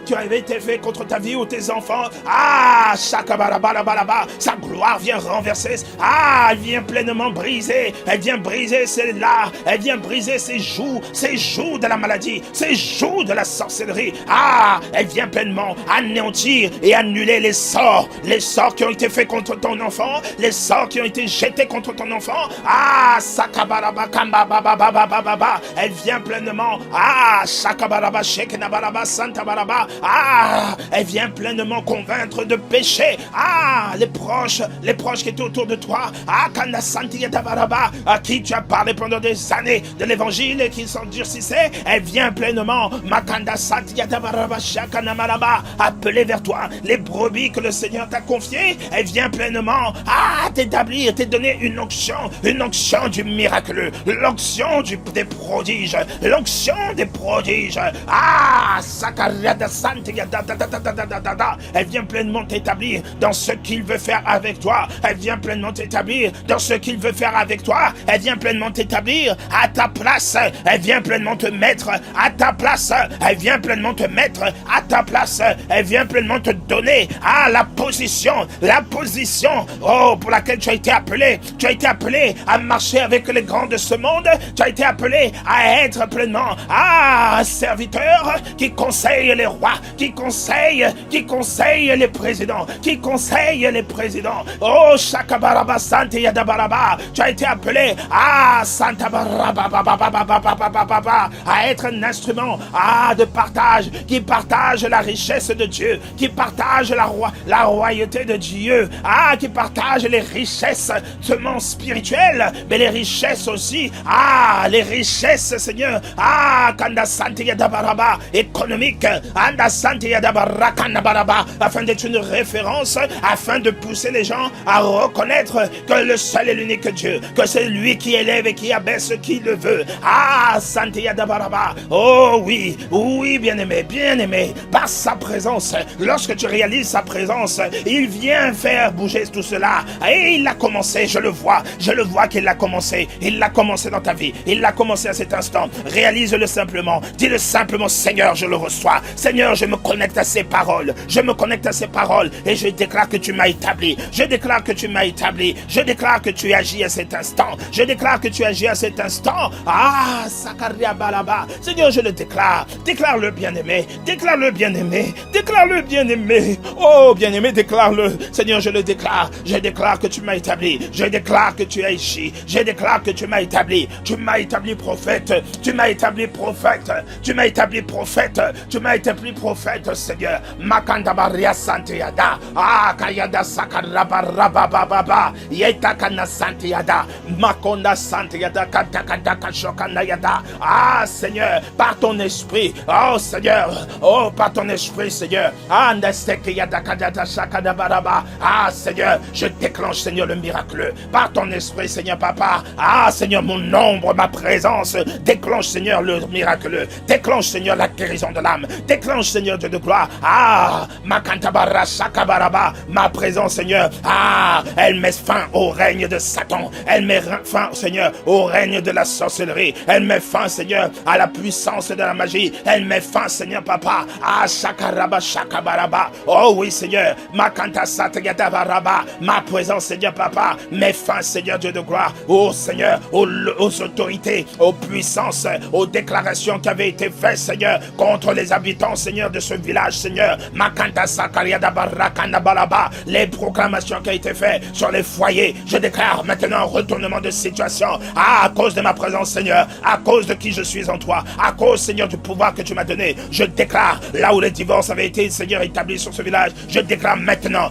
qui avaient été faits contre ta vie ou tes enfants, Shakabaraba, sa gloire vient renverser. Elle vient pleinement briser. Elle vient briser celle-là. Elle vient briser ses joues de la maladie, ses joues de la sorcellerie. Elle vient pleinement anéantir et annuler les sorts qui ont été faits contre ton enfant, les sorts qui ont été jetés contre ton enfant. Sakabaraba kambabababababa. Elle vient pleinement. Shakabaraba shekenabaraba santabaraba. Elle vient pleinement convaincre de péché. Les proches qui étaient autour de toi. À qui tu as parlé pendant des années de l'évangile et qui s'endurcissaient. Elle vient pleinement appeler vers toi les brebis que le Seigneur t'a confiées. Elle vient pleinement t'établir, te donner une onction du miraculeux, l'onction des prodiges, elle vient pleinement t'établir dans ce qu'il veut faire avec toi. Elle vient pleinement t'établir dans ce qu'il veut faire avec toi. Elle vient pleinement t'établir à ta place. Elle vient pleinement te mettre à ta place. Elle vient pleinement te mettre à ta place. Elle vient pleinement te donner la position pour laquelle tu as été appelé. Tu as été appelé à marcher avec les grands de ce monde. Tu as été appelé à être pleinement un serviteur qui conseille les rois, qui conseille les présidents, Shakabaraba Sante Yadabaraba. Tu as été appelé à Santa Baraba à être un instrument de partage, qui partage la richesse de Dieu, qui partage la royauté de Dieu, qui partage les richesses seulement spirituelles, mais les richesses aussi, les richesses, Seigneur, Kanda Sante Yadabaraba, économique, Anda Sante Yadabaraba, afin d'être une référence, afin de pousser les gens à reconnaître que le seul et l'unique Dieu, que c'est lui qui élève et qui abaisse qui le veut. Sante Yadabaraba. Oh oui, bien-aimé, par sa présence, lorsque tu réalises sa présence, il vient faire bouger tout cela. Et il l'a commencé, je le vois qu'il l'a commencé. Il l'a commencé dans ta vie, il l'a commencé à cet instant. Réalise-le simplement, dis-le simplement: Seigneur, je le reçois. Seigneur, je me connecte à ces paroles, et je déclare que tu m'as établi. Je déclare que tu agis à cet instant. Sakaria Balaba. Seigneur, je le déclare. Déclare-le, bien-aimé. Oh, bien-aimé, déclare-le. Seigneur, je le déclare. Je déclare que tu m'as établi. Je déclare que tu as agi. Je déclare que tu m'as établi. Tu m'as établi prophète. Seigneur. Makanda Baria Santiada. Kayada Sakarababa. Yetakana Santiada. Makonda Santiada. Katakadaka Shokanayada. Seigneur, par ton esprit. Par ton esprit, Seigneur. Seigneur, je déclenche, Seigneur, le miraculeux. Par ton esprit, Seigneur, Papa. Seigneur, mon ombre, ma présence. Déclenche, Seigneur, le miraculeux. Déclenche, Seigneur, la guérison de l'âme. Déclenche, Seigneur, Dieu de gloire. Makantabara Shakabaraba. Ma présence, Seigneur. Elle met fin au règne de Satan. Elle met fin, Seigneur, au règne de la sorcellerie. Elle met fin, Seigneur, à la puissance de la magie. Elle met fin, Seigneur, Papa. Shakaraba Shakabaraba. Oh oui, Seigneur. Makanta Satayadabaraba. Ma présence, Seigneur, Papa. Met fin, Seigneur, Dieu de gloire. Oh, Seigneur, aux autorités, aux puissances, aux déclarations qui avaient été faites, Seigneur, contre les habitants, Seigneur, de ce village, Seigneur. Makanta Sakariadabaraba. Les proclamations qui ont été faites sur les foyers. Je déclare maintenant un retournement de situation. À cause de ma présence, Seigneur. À cause de qui je suis en toi. À cause, Seigneur, du pouvoir que tu m'as donné. Je déclare, là où les divorces avaient été, Seigneur, établis sur ce village, je déclare maintenant,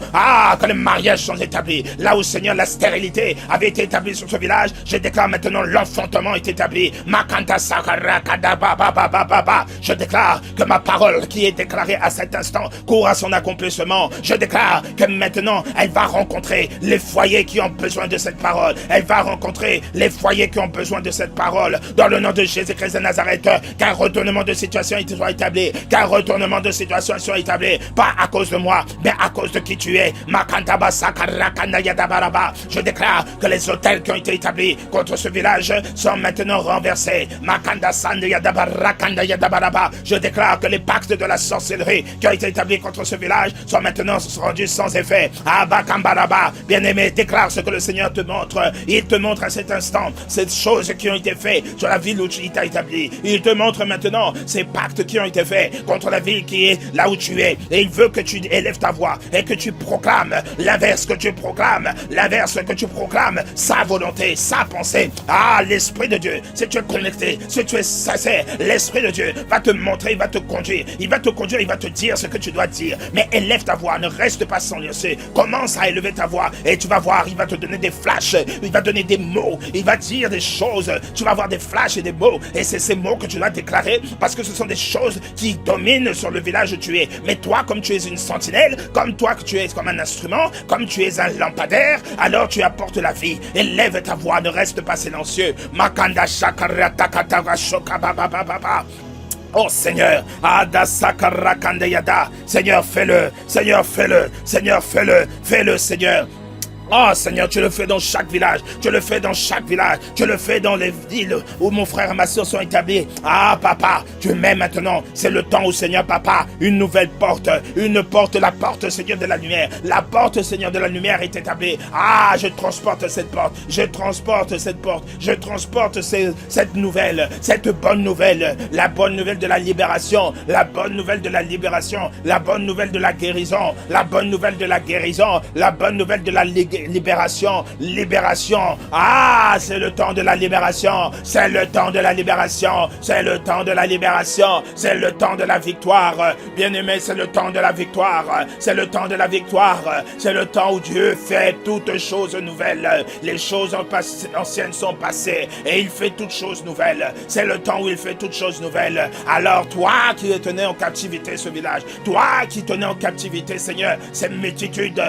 que les mariages sont établis. Là où, Seigneur, la stérilité avait été établie sur ce village, je déclare maintenant l'enfantement est établi. Makanta Sakarakadabababababa. Je déclare que ma parole qui est déclarée à cet instant court à son accomplissement. Je déclare que maintenant, elle va rencontrer les foyers qui ont besoin de cette parole. Elle va rencontrer les foyers qui ont besoin de cette parole. Dans le nom de de Jésus-Christ de Nazareth, qu'un retournement de situation soit établi, qu'un retournement de situation soit établi, pas à cause de moi, mais à cause de qui tu es. Je déclare que les hôtels qui ont été établis contre ce village sont maintenant renversés. Je déclare que les pactes de la sorcellerie qui ont été établis contre ce village sont maintenant rendus sans effet. Bien-aimé, déclare ce que le Seigneur te montre. Il te montre à cet instant ces choses qui ont été faites sur la ville où il t'a établi. Il te montre maintenant ces pactes qui ont été faits contre la ville qui est là où tu es. Et il veut que tu élèves ta voix et que tu proclames l'inverse, que tu proclames l'inverse, que tu proclames sa volonté, sa pensée. L'Esprit de Dieu, si tu es connecté, si tu es sincère, l'Esprit de Dieu va te montrer, il va te conduire. Il va te conduire, il va te dire ce que tu dois dire. Mais élève ta voix, ne reste pas silencieux. Commence à élever ta voix et tu vas voir, il va te donner des flashs, il va donner des mots, il va dire des choses. Tu vas avoir des flashs et des mots. Et c'est ces mots que tu dois déclarer parce que ce sont des choses qui dominent sur le village où tu es. Mais toi, comme tu es une sentinelle, comme toi que tu es comme un instrument, comme tu es un lampadaire, alors tu apportes la vie. Élève ta voix, ne reste pas silencieux. Makanda shakara takatava shokababababa. Oh Seigneur, Seigneur fais-le, Seigneur fais-le, Seigneur fais-le, fais-le Seigneur. Oh Seigneur, tu le fais dans chaque village, tu le fais dans chaque village, tu le fais dans les villes où mon frère et ma soeur sont établis. Papa, tu mets maintenant, c'est le temps où Seigneur Papa, une nouvelle porte, la porte Seigneur de la lumière. La porte Seigneur de la lumière est établie. Je transporte cette porte, je transporte cette porte, je transporte cette nouvelle, cette bonne nouvelle, la bonne nouvelle de la libération, la bonne nouvelle de la libération, la bonne nouvelle de la guérison, la bonne nouvelle de la guérison, la bonne nouvelle de la libération, c'est le temps de la libération, c'est le temps de la libération, c'est le temps de la libération, c'est le temps de la victoire, bien-aimé, c'est le temps de la victoire, c'est le temps de la victoire, c'est le temps où Dieu fait toutes choses nouvelles, les choses anciennes sont passées et il fait toutes choses nouvelles, c'est le temps où il fait toutes choses nouvelles. Alors toi qui tenais en captivité ce village, toi qui tenais en captivité Seigneur, ces multitudes,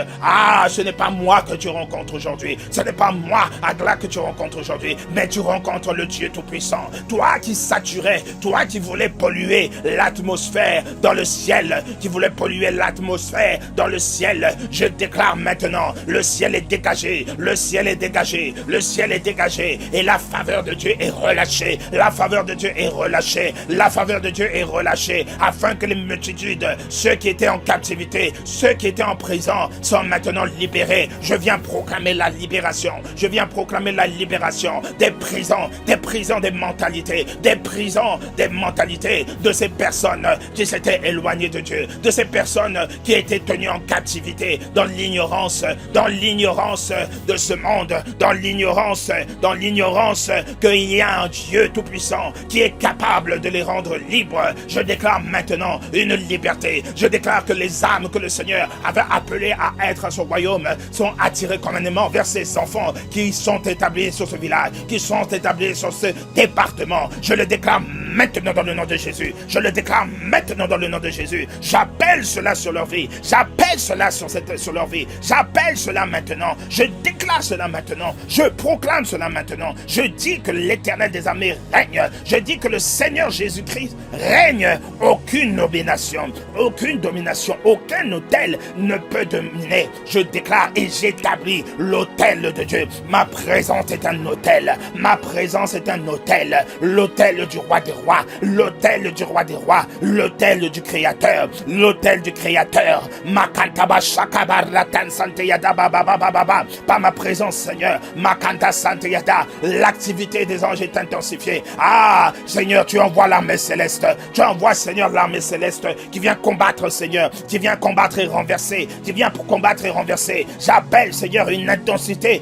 ce n'est pas moi que tu rencontres aujourd'hui, ce n'est pas moi, Agla, que tu rencontres aujourd'hui, mais tu rencontres le Dieu Tout-Puissant. Toi qui saturais, toi qui voulais polluer l'atmosphère dans le ciel, qui voulais polluer l'atmosphère dans le ciel, je déclare maintenant, le ciel est dégagé, le ciel est dégagé, le ciel est dégagé, et la faveur de Dieu est relâchée, la faveur de Dieu est relâchée, la faveur de Dieu est relâchée, afin que les multitudes, ceux qui étaient en captivité, ceux qui étaient en prison, sont maintenant libérés. Je viens proclamer la libération. Je viens proclamer la libération des prisons, des mentalités, des prisons, des mentalités de ces personnes qui s'étaient éloignées de Dieu, de ces personnes qui étaient tenues en captivité dans l'ignorance de ce monde, dans l'ignorance qu'il y a un Dieu tout-puissant qui est capable de les rendre libres. Je déclare maintenant une liberté. Je déclare que les âmes que le Seigneur avait appelées à être à son royaume sont attirés comme un aimant vers ces enfants qui sont établis sur ce village, qui sont établis sur ce département. Je le déclare maintenant dans le nom de Jésus. Je le déclare maintenant dans le nom de Jésus. J'appelle cela sur leur vie. J'appelle cela sur leur vie. J'appelle cela maintenant. Je déclare cela maintenant. Je proclame cela maintenant. Je dis que l'Éternel des armées règne. Je dis que le Seigneur Jésus-Christ règne. Aucune domination, aucun autel ne peut dominer. Je déclare et j'établis l'autel de Dieu. Ma présence est un autel. Ma présence est un autel. L'autel du roi des rois. L'autel du roi des rois. L'autel du créateur. L'autel du créateur. Makantaba shakabaratan santeyada bababababa. Par ma présence, Seigneur. Makanta santeyada. L'activité des anges est intensifiée. Seigneur, tu envoies l'armée céleste. Tu envoies, Seigneur, l'armée céleste qui vient combattre, Seigneur. Qui vient combattre et renverser. Qui vient pour combattre et renverser. J'appelle, Seigneur, une intensité,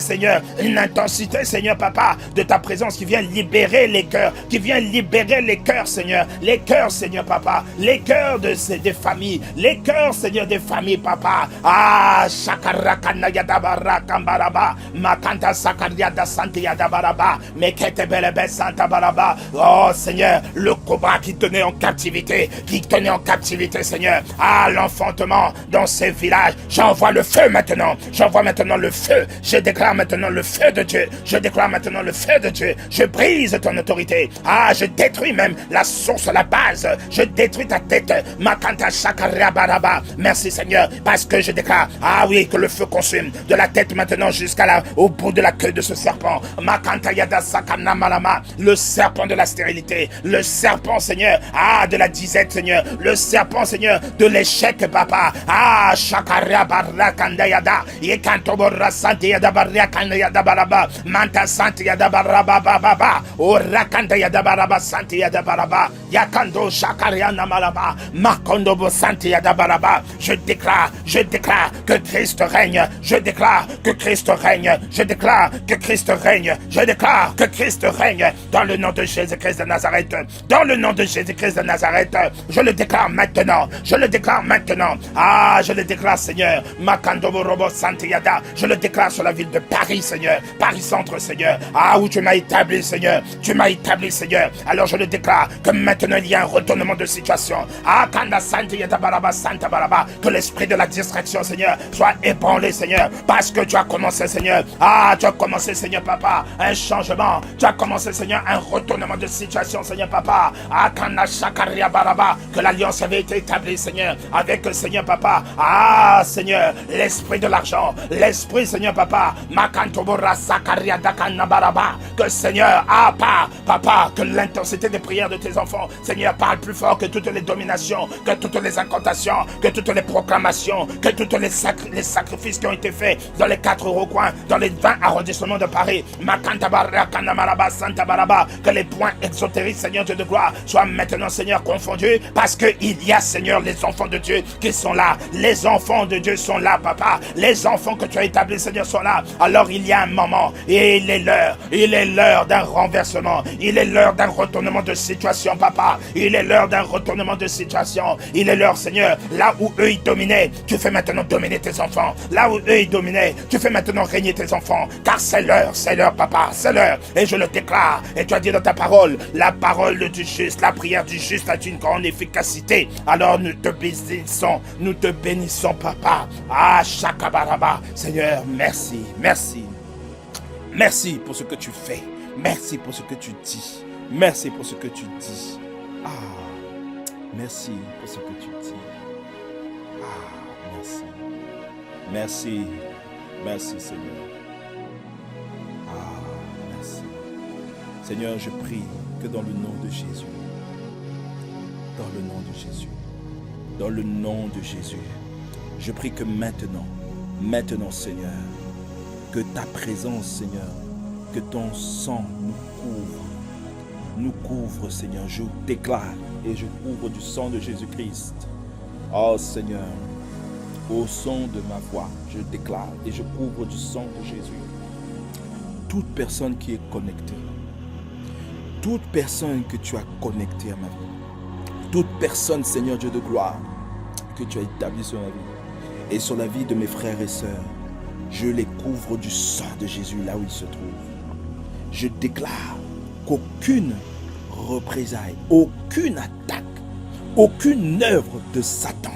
Seigneur, Papa, de ta présence qui vient libérer les cœurs, qui vient libérer les cœurs, Seigneur. Les cœurs, Seigneur, papa. Les cœurs des familles. Les cœurs, Seigneur, des familles, papa. Ah, Shakarakana Yadabara Kambaraba. Makanta Sakariada Santi Yadabaraba. Mekete Belebe Santa Baraba. Oh, Seigneur, le cobra qui tenait en captivité, Seigneur. Ah, l'enfantement dans ces villages. J'envoie le feu maintenant. J'envoie maintenant le feu. Je déclare maintenant le feu de Dieu. Je déclare maintenant le feu de Dieu. Je brise ton autorité. Ah, je détruis même la source, la base. Je détruis ta tête. Makanta Shakaria Baraba. Merci Seigneur, parce que je déclare, ah oui, que le feu consume de la tête maintenant jusqu'à là, au bout de la queue de ce serpent. Makanta Yada Sakana Malama. Le serpent de la stérilité. Le serpent, Seigneur, ah, de la disette, Seigneur. Le serpent, Seigneur, de l'échec, papa. Ah, Shakaria Barakanda Yada. Yekantobora Santi Yada Barakanda Yada Baraba. Manta Santi Yada Baraba Baba. O Rakanda Yada Baraba Santi Yada Baraba. Yakando Shakaria Namalaba. Makondobo Santi Yada Baraba. Je déclare que Christ règne. Je déclare que Christ règne. Je déclare que Christ règne. Je déclare que Christ règne. Dans le nom de Jésus-Christ de Nazareth. Dans le nom de Jésus-Christ de Nazareth. Je le déclare maintenant. Je le déclare maintenant. Ah, je le déclare, Seigneur. Makandobo Robo Santi Yada. Je le déclare sur la ville de Paris, Seigneur. Paris Centre, Seigneur. Ah, où tu m'as établi, Seigneur. Tu m'as établi, Seigneur. Alors je le déclare que maintenant il y a un retournement de situation. Ah, Kanda Santi Yada Baraba Santa Baraba. Que l'esprit de la distraction, Seigneur, soit ébranlé, Seigneur. Parce que tu as commencé, Seigneur. Ah, tu as commencé, Seigneur, papa. Un changement. Tu as commencé, Seigneur, un retournement de situation, Seigneur, papa. Ah, Kanda Shakaria Baraba. Que l'alliance avait été établie, Seigneur, avec, Seigneur, papa. Ah, Seigneur, l'esprit de l'argent. L'esprit, Seigneur, papa. Makantobora Sakaria Dakana Baraba. Que, Seigneur, ah, papa, que l'intensité des prières de tes enfants, Seigneur, parle plus fort que toutes les dominations, que toutes les incantations, que toutes les proclamations, que tous les sacrifices qui ont été faits dans les 4 recoins, dans les 20 arrondissements de Paris. Que les points exotériques, Seigneur Dieu de gloire, soient maintenant, Seigneur, confondus, parce qu'il y a, Seigneur, les enfants de Dieu qui sont là. Les enfants de Dieu sont là, papa. Les enfants que tu as établis, Seigneur, sont là. Alors il y a un moment, et il est l'heure d'un renversement. Il est l'heure d'un retournement de situation, papa. Il est l'heure d'un retournement de situation. Il est l'heure, Seigneur, là où eux ils dominaient, tu fais maintenant dominer tes enfants. Là où eux ils dominaient, tu fais maintenant régner tes enfants. Car c'est l'heure, papa, c'est l'heure. Et je le déclare. Et tu as dit dans ta parole, la parole du juste, la prière du juste a une grande efficacité. Alors nous te bénissons, papa. Ah, Shakabaraba. Seigneur, merci. Merci pour ce que tu fais. Merci pour ce que tu dis. Merci pour ce que tu dis. Ah, merci pour ce que tu dis. Ah, merci Seigneur. Ah, merci. Seigneur, je prie que dans le nom de Jésus, dans le nom de Jésus, je prie que maintenant Seigneur, que ta présence, Seigneur, que ton sang nous couvre, Seigneur. Je déclare et je couvre du sang de Jésus-Christ. Oh Seigneur, au son de ma voix, je déclare et je couvre du sang de Jésus. Toute personne qui est connectée, toute personne que tu as connectée à ma vie, toute personne, Seigneur Dieu de gloire, que tu as établie sur ma vie et sur la vie de mes frères et sœurs, je les couvre du sang de Jésus là où ils se trouvent. Je déclare qu'aucune représailles, aucune attaque, aucune œuvre de Satan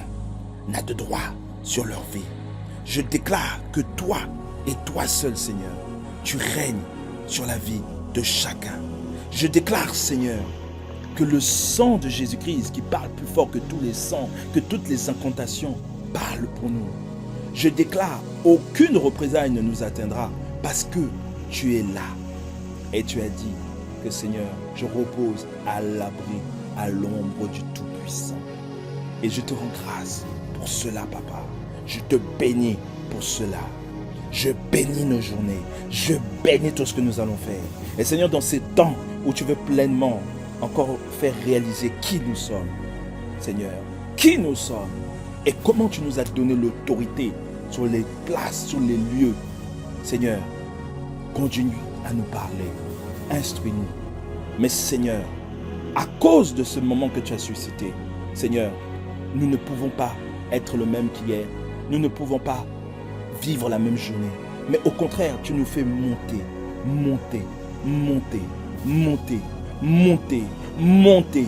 n'a de droit sur leur vie. Je déclare que toi et toi seul, Seigneur, tu règnes sur la vie de chacun. Je déclare, Seigneur, que le sang de Jésus-Christ qui parle plus fort que tous les sangs, que toutes les incantations, parle pour nous. Je déclare, aucune représaille ne nous atteindra parce que tu es là. Et tu as dit que, Seigneur, je repose à l'abri, à l'ombre du Tout-Puissant. Et je te rends grâce pour cela, papa. Je te bénis pour cela. Je bénis nos journées. Je bénis tout ce que nous allons faire. Et Seigneur, dans ces temps où tu veux pleinement encore faire réaliser qui nous sommes, Seigneur, qui nous sommes et comment tu nous as donné l'autorité sur les places, sur les lieux. Seigneur, continue à nous parler. Instruis-nous. Mais Seigneur, à cause de ce moment que tu as suscité, Seigneur, nous ne pouvons pas être le même qu'hier. Nous ne pouvons pas vivre la même journée. Mais au contraire, tu nous fais monter, monter, monter, monter, monter, monter,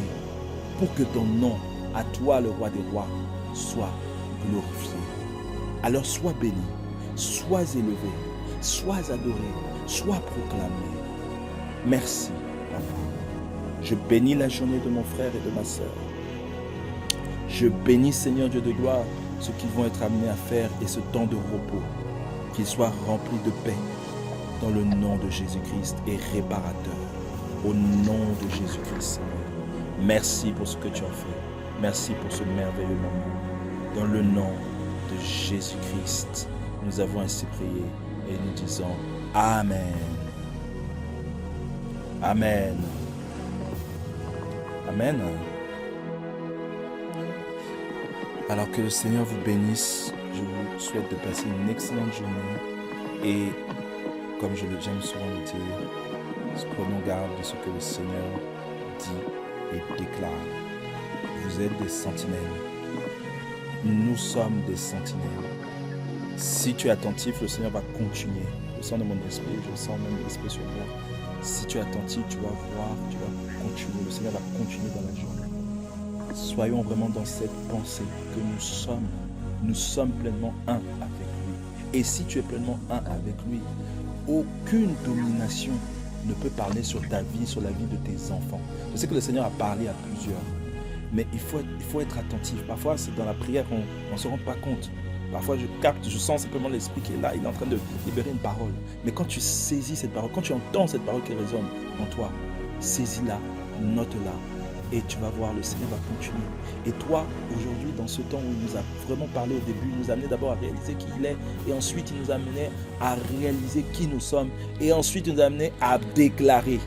pour que ton nom, à toi le roi des rois, soit glorifié. Alors sois béni, sois élevé, sois adoré, sois proclamé. Merci, Papa. Je bénis la journée de mon frère et de ma sœur. Je bénis, Seigneur Dieu de gloire, ceux qui vont être amenés à faire et ce temps de repos, qu'il soit rempli de paix dans le nom de Jésus-Christ et réparateur. Au nom de Jésus-Christ, Seigneur. Merci pour ce que tu as fait. Merci pour ce merveilleux moment. Dans le nom de Jésus-Christ, nous avons ainsi prié et nous disons Amen. Amen. Amen. Alors que le Seigneur vous bénisse, je vous souhaite de passer une excellente journée et comme j'aime souvent le dire, prenons garde de ce que le Seigneur dit et déclare. Vous êtes des sentinelles. Nous sommes des sentinelles. Si tu es attentif, le Seigneur va continuer. Je sens de mon esprit, je sens même l'esprit sur moi. Si tu es attentif, tu vas voir, tu vas continuer. Le Seigneur va continuer dans la journée. Soyons vraiment dans cette pensée que nous sommes pleinement un avec lui. Et si tu es pleinement un avec lui, aucune domination ne peut parler sur ta vie, sur la vie de tes enfants. Je sais que le Seigneur a parlé à plusieurs, mais il faut être attentif. Parfois, c'est dans la prière qu'on ne se rend pas compte. Parfois, je sens simplement l'Esprit qui est là, il est en train de libérer une parole. Mais quand tu saisis cette parole, quand tu entends cette parole qui résonne en toi, saisis-la, note-la. Et tu vas voir, le Seigneur va continuer. Et toi, aujourd'hui, dans ce temps où il nous a vraiment parlé au début, il nous a amené d'abord à réaliser qui il est. Et ensuite, il nous a amené à réaliser qui nous sommes. Et ensuite, il nous a amené à déclarer.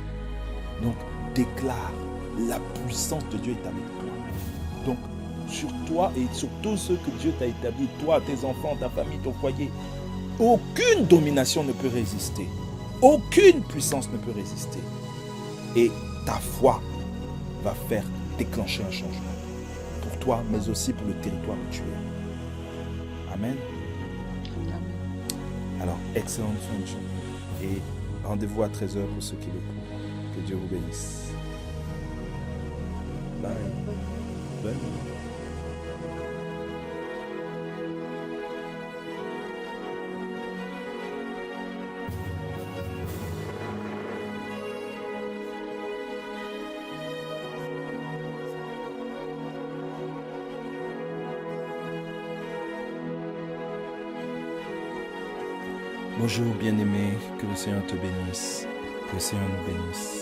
Donc, déclare. La puissance de Dieu est avec toi. Donc, sur toi et sur tous ceux que Dieu t'a établis, toi, tes enfants, ta famille, ton foyer, aucune domination ne peut résister. Aucune puissance ne peut résister. Et ta foi va faire déclencher un changement pour toi, mais aussi pour le territoire où tu es. Amen. Alors, excellente fin de journée et rendez-vous à 13h pour ceux qui le font. Que Dieu vous bénisse. Bye. Bye. Bonjour bien-aimé, que le Seigneur te bénisse, que le Seigneur nous bénisse.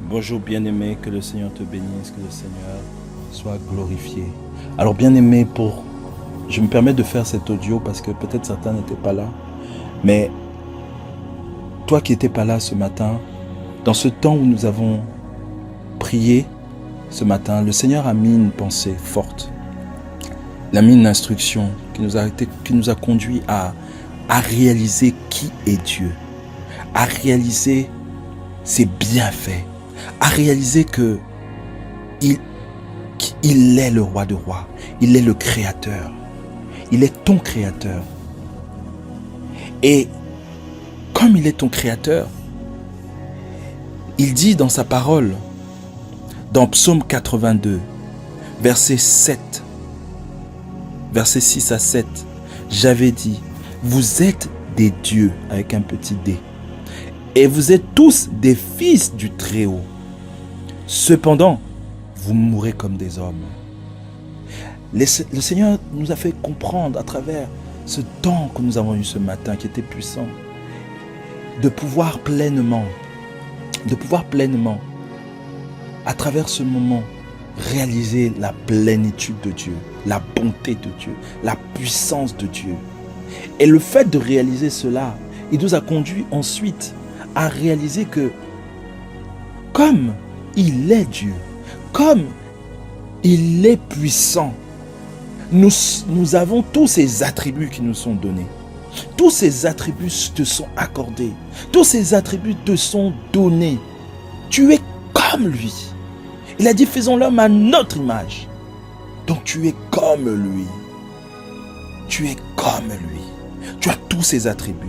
Bonjour bien-aimé, que le Seigneur te bénisse, que le Seigneur soit glorifié. Alors bien-aimé, je me permets de faire cet audio parce que peut-être certains n'étaient pas là. Mais toi qui n'étais pas là ce matin, dans ce temps où nous avons prié ce matin, le Seigneur a mis une pensée forte. Il a mis une instruction qui nous a conduit à réaliser qui est Dieu, à réaliser ses bienfaits, à réaliser que il est le roi de rois, il est le créateur, il est ton créateur. Et comme il est ton créateur, il dit dans sa parole, dans Psaume 82, verset 7, verset 6 à 7, j'avais dit, vous êtes des dieux avec un petit d, et vous êtes tous des fils du Très-Haut. Cependant, vous mourrez comme des hommes. Le Seigneur nous a fait comprendre à travers ce temps que nous avons eu ce matin, qui était puissant, de pouvoir pleinement à travers ce moment, réaliser la plénitude de Dieu, la bonté de Dieu, la puissance de Dieu. Et le fait de réaliser cela, il nous a conduit ensuite à réaliser que comme il est Dieu, comme il est puissant, nous avons tous ces attributs qui nous sont donnés. Tous ces attributs te sont accordés. Tous ces attributs te sont donnés. Tu es comme lui. Il a dit, faisons l'homme à notre image. Donc tu es comme lui. Tu es comme lui. Tu as tous ces attributs.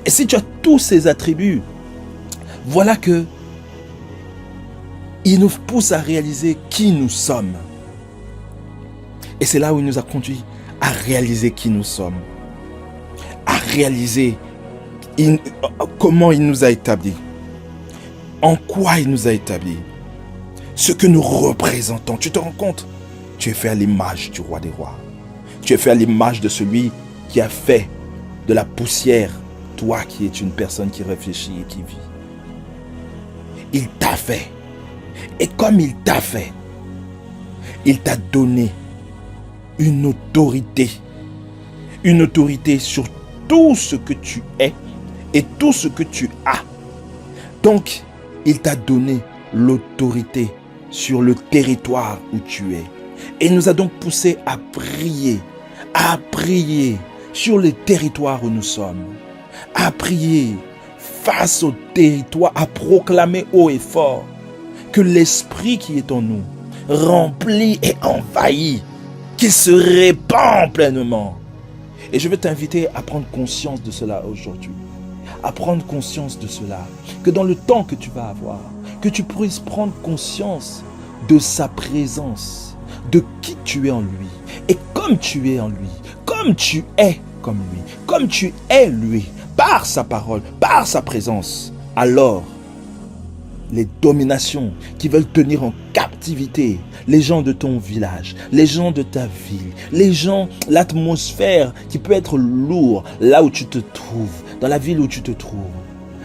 Et si tu as tous ces attributs, voilà que il nous pousse à réaliser qui nous sommes. Et c'est là où il nous a conduit à réaliser qui nous sommes. À réaliser comment il nous a établis. En quoi il nous a établis. Ce que nous représentons. Tu te rends compte? Tu es fait à l'image du roi des rois. Tu es fait à l'image de celui qui a fait de la poussière, toi qui es une personne qui réfléchit et qui vit. Il t'a fait. Et comme il t'a fait, il t'a donné une autorité. Une autorité sur tout ce que tu es et tout ce que tu as. Donc, il t'a donné l'autorité sur le territoire où tu es. Et il nous a donc poussé à prier sur les territoires où nous sommes, à prier face au territoire, à proclamer haut et fort que l'esprit qui est en nous remplit et envahit, qu'il se répand pleinement. Et je veux t'inviter à prendre conscience de cela aujourd'hui, à prendre conscience de cela, que dans le temps que tu vas avoir, que tu puisses prendre conscience de sa présence, de qui tu es en lui. Et comme tu es en lui, comme tu es comme lui, comme tu es lui, par sa parole, par sa présence, alors les dominations qui veulent tenir en captivité les gens de ton village, les gens de ta ville, les gens, l'atmosphère qui peut être lourde là où tu te trouves, dans la ville où tu te trouves,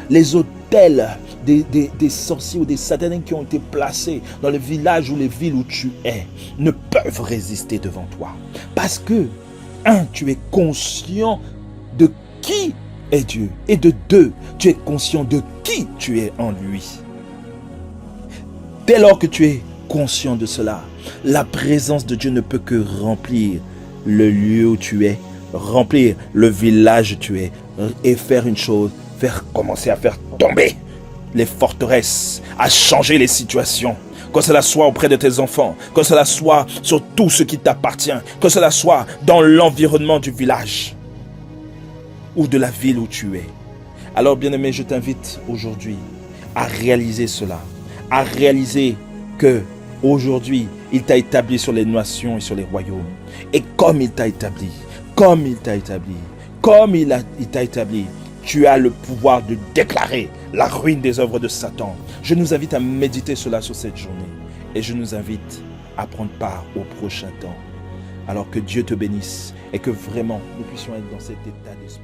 les hôtels des sorciers ou des sataniques qui ont été placés dans le village ou les villes où tu es ne peuvent résister devant toi. Parce que, tu es conscient de qui est Dieu. Et de deux, tu es conscient de qui tu es en lui. Dès lors que tu es conscient de cela, la présence de Dieu ne peut que remplir le lieu où tu es, remplir le village où tu es et faire une chose, commencer à faire tomber les forteresses, à changer les situations. Que cela soit auprès de tes enfants, que cela soit sur tout ce qui t'appartient, que cela soit dans l'environnement du village ou de la ville où tu es. Alors bien-aimé, je t'invite aujourd'hui à réaliser cela, à réaliser que aujourd'hui il t'a établi sur les nations et sur les royaumes. Et comme il t'a établi, tu as le pouvoir de déclarer la ruine des œuvres de Satan. Je nous invite à méditer cela sur cette journée. Et je nous invite à prendre part au prochain temps. Alors que Dieu te bénisse et que vraiment nous puissions être dans cet état d'esprit.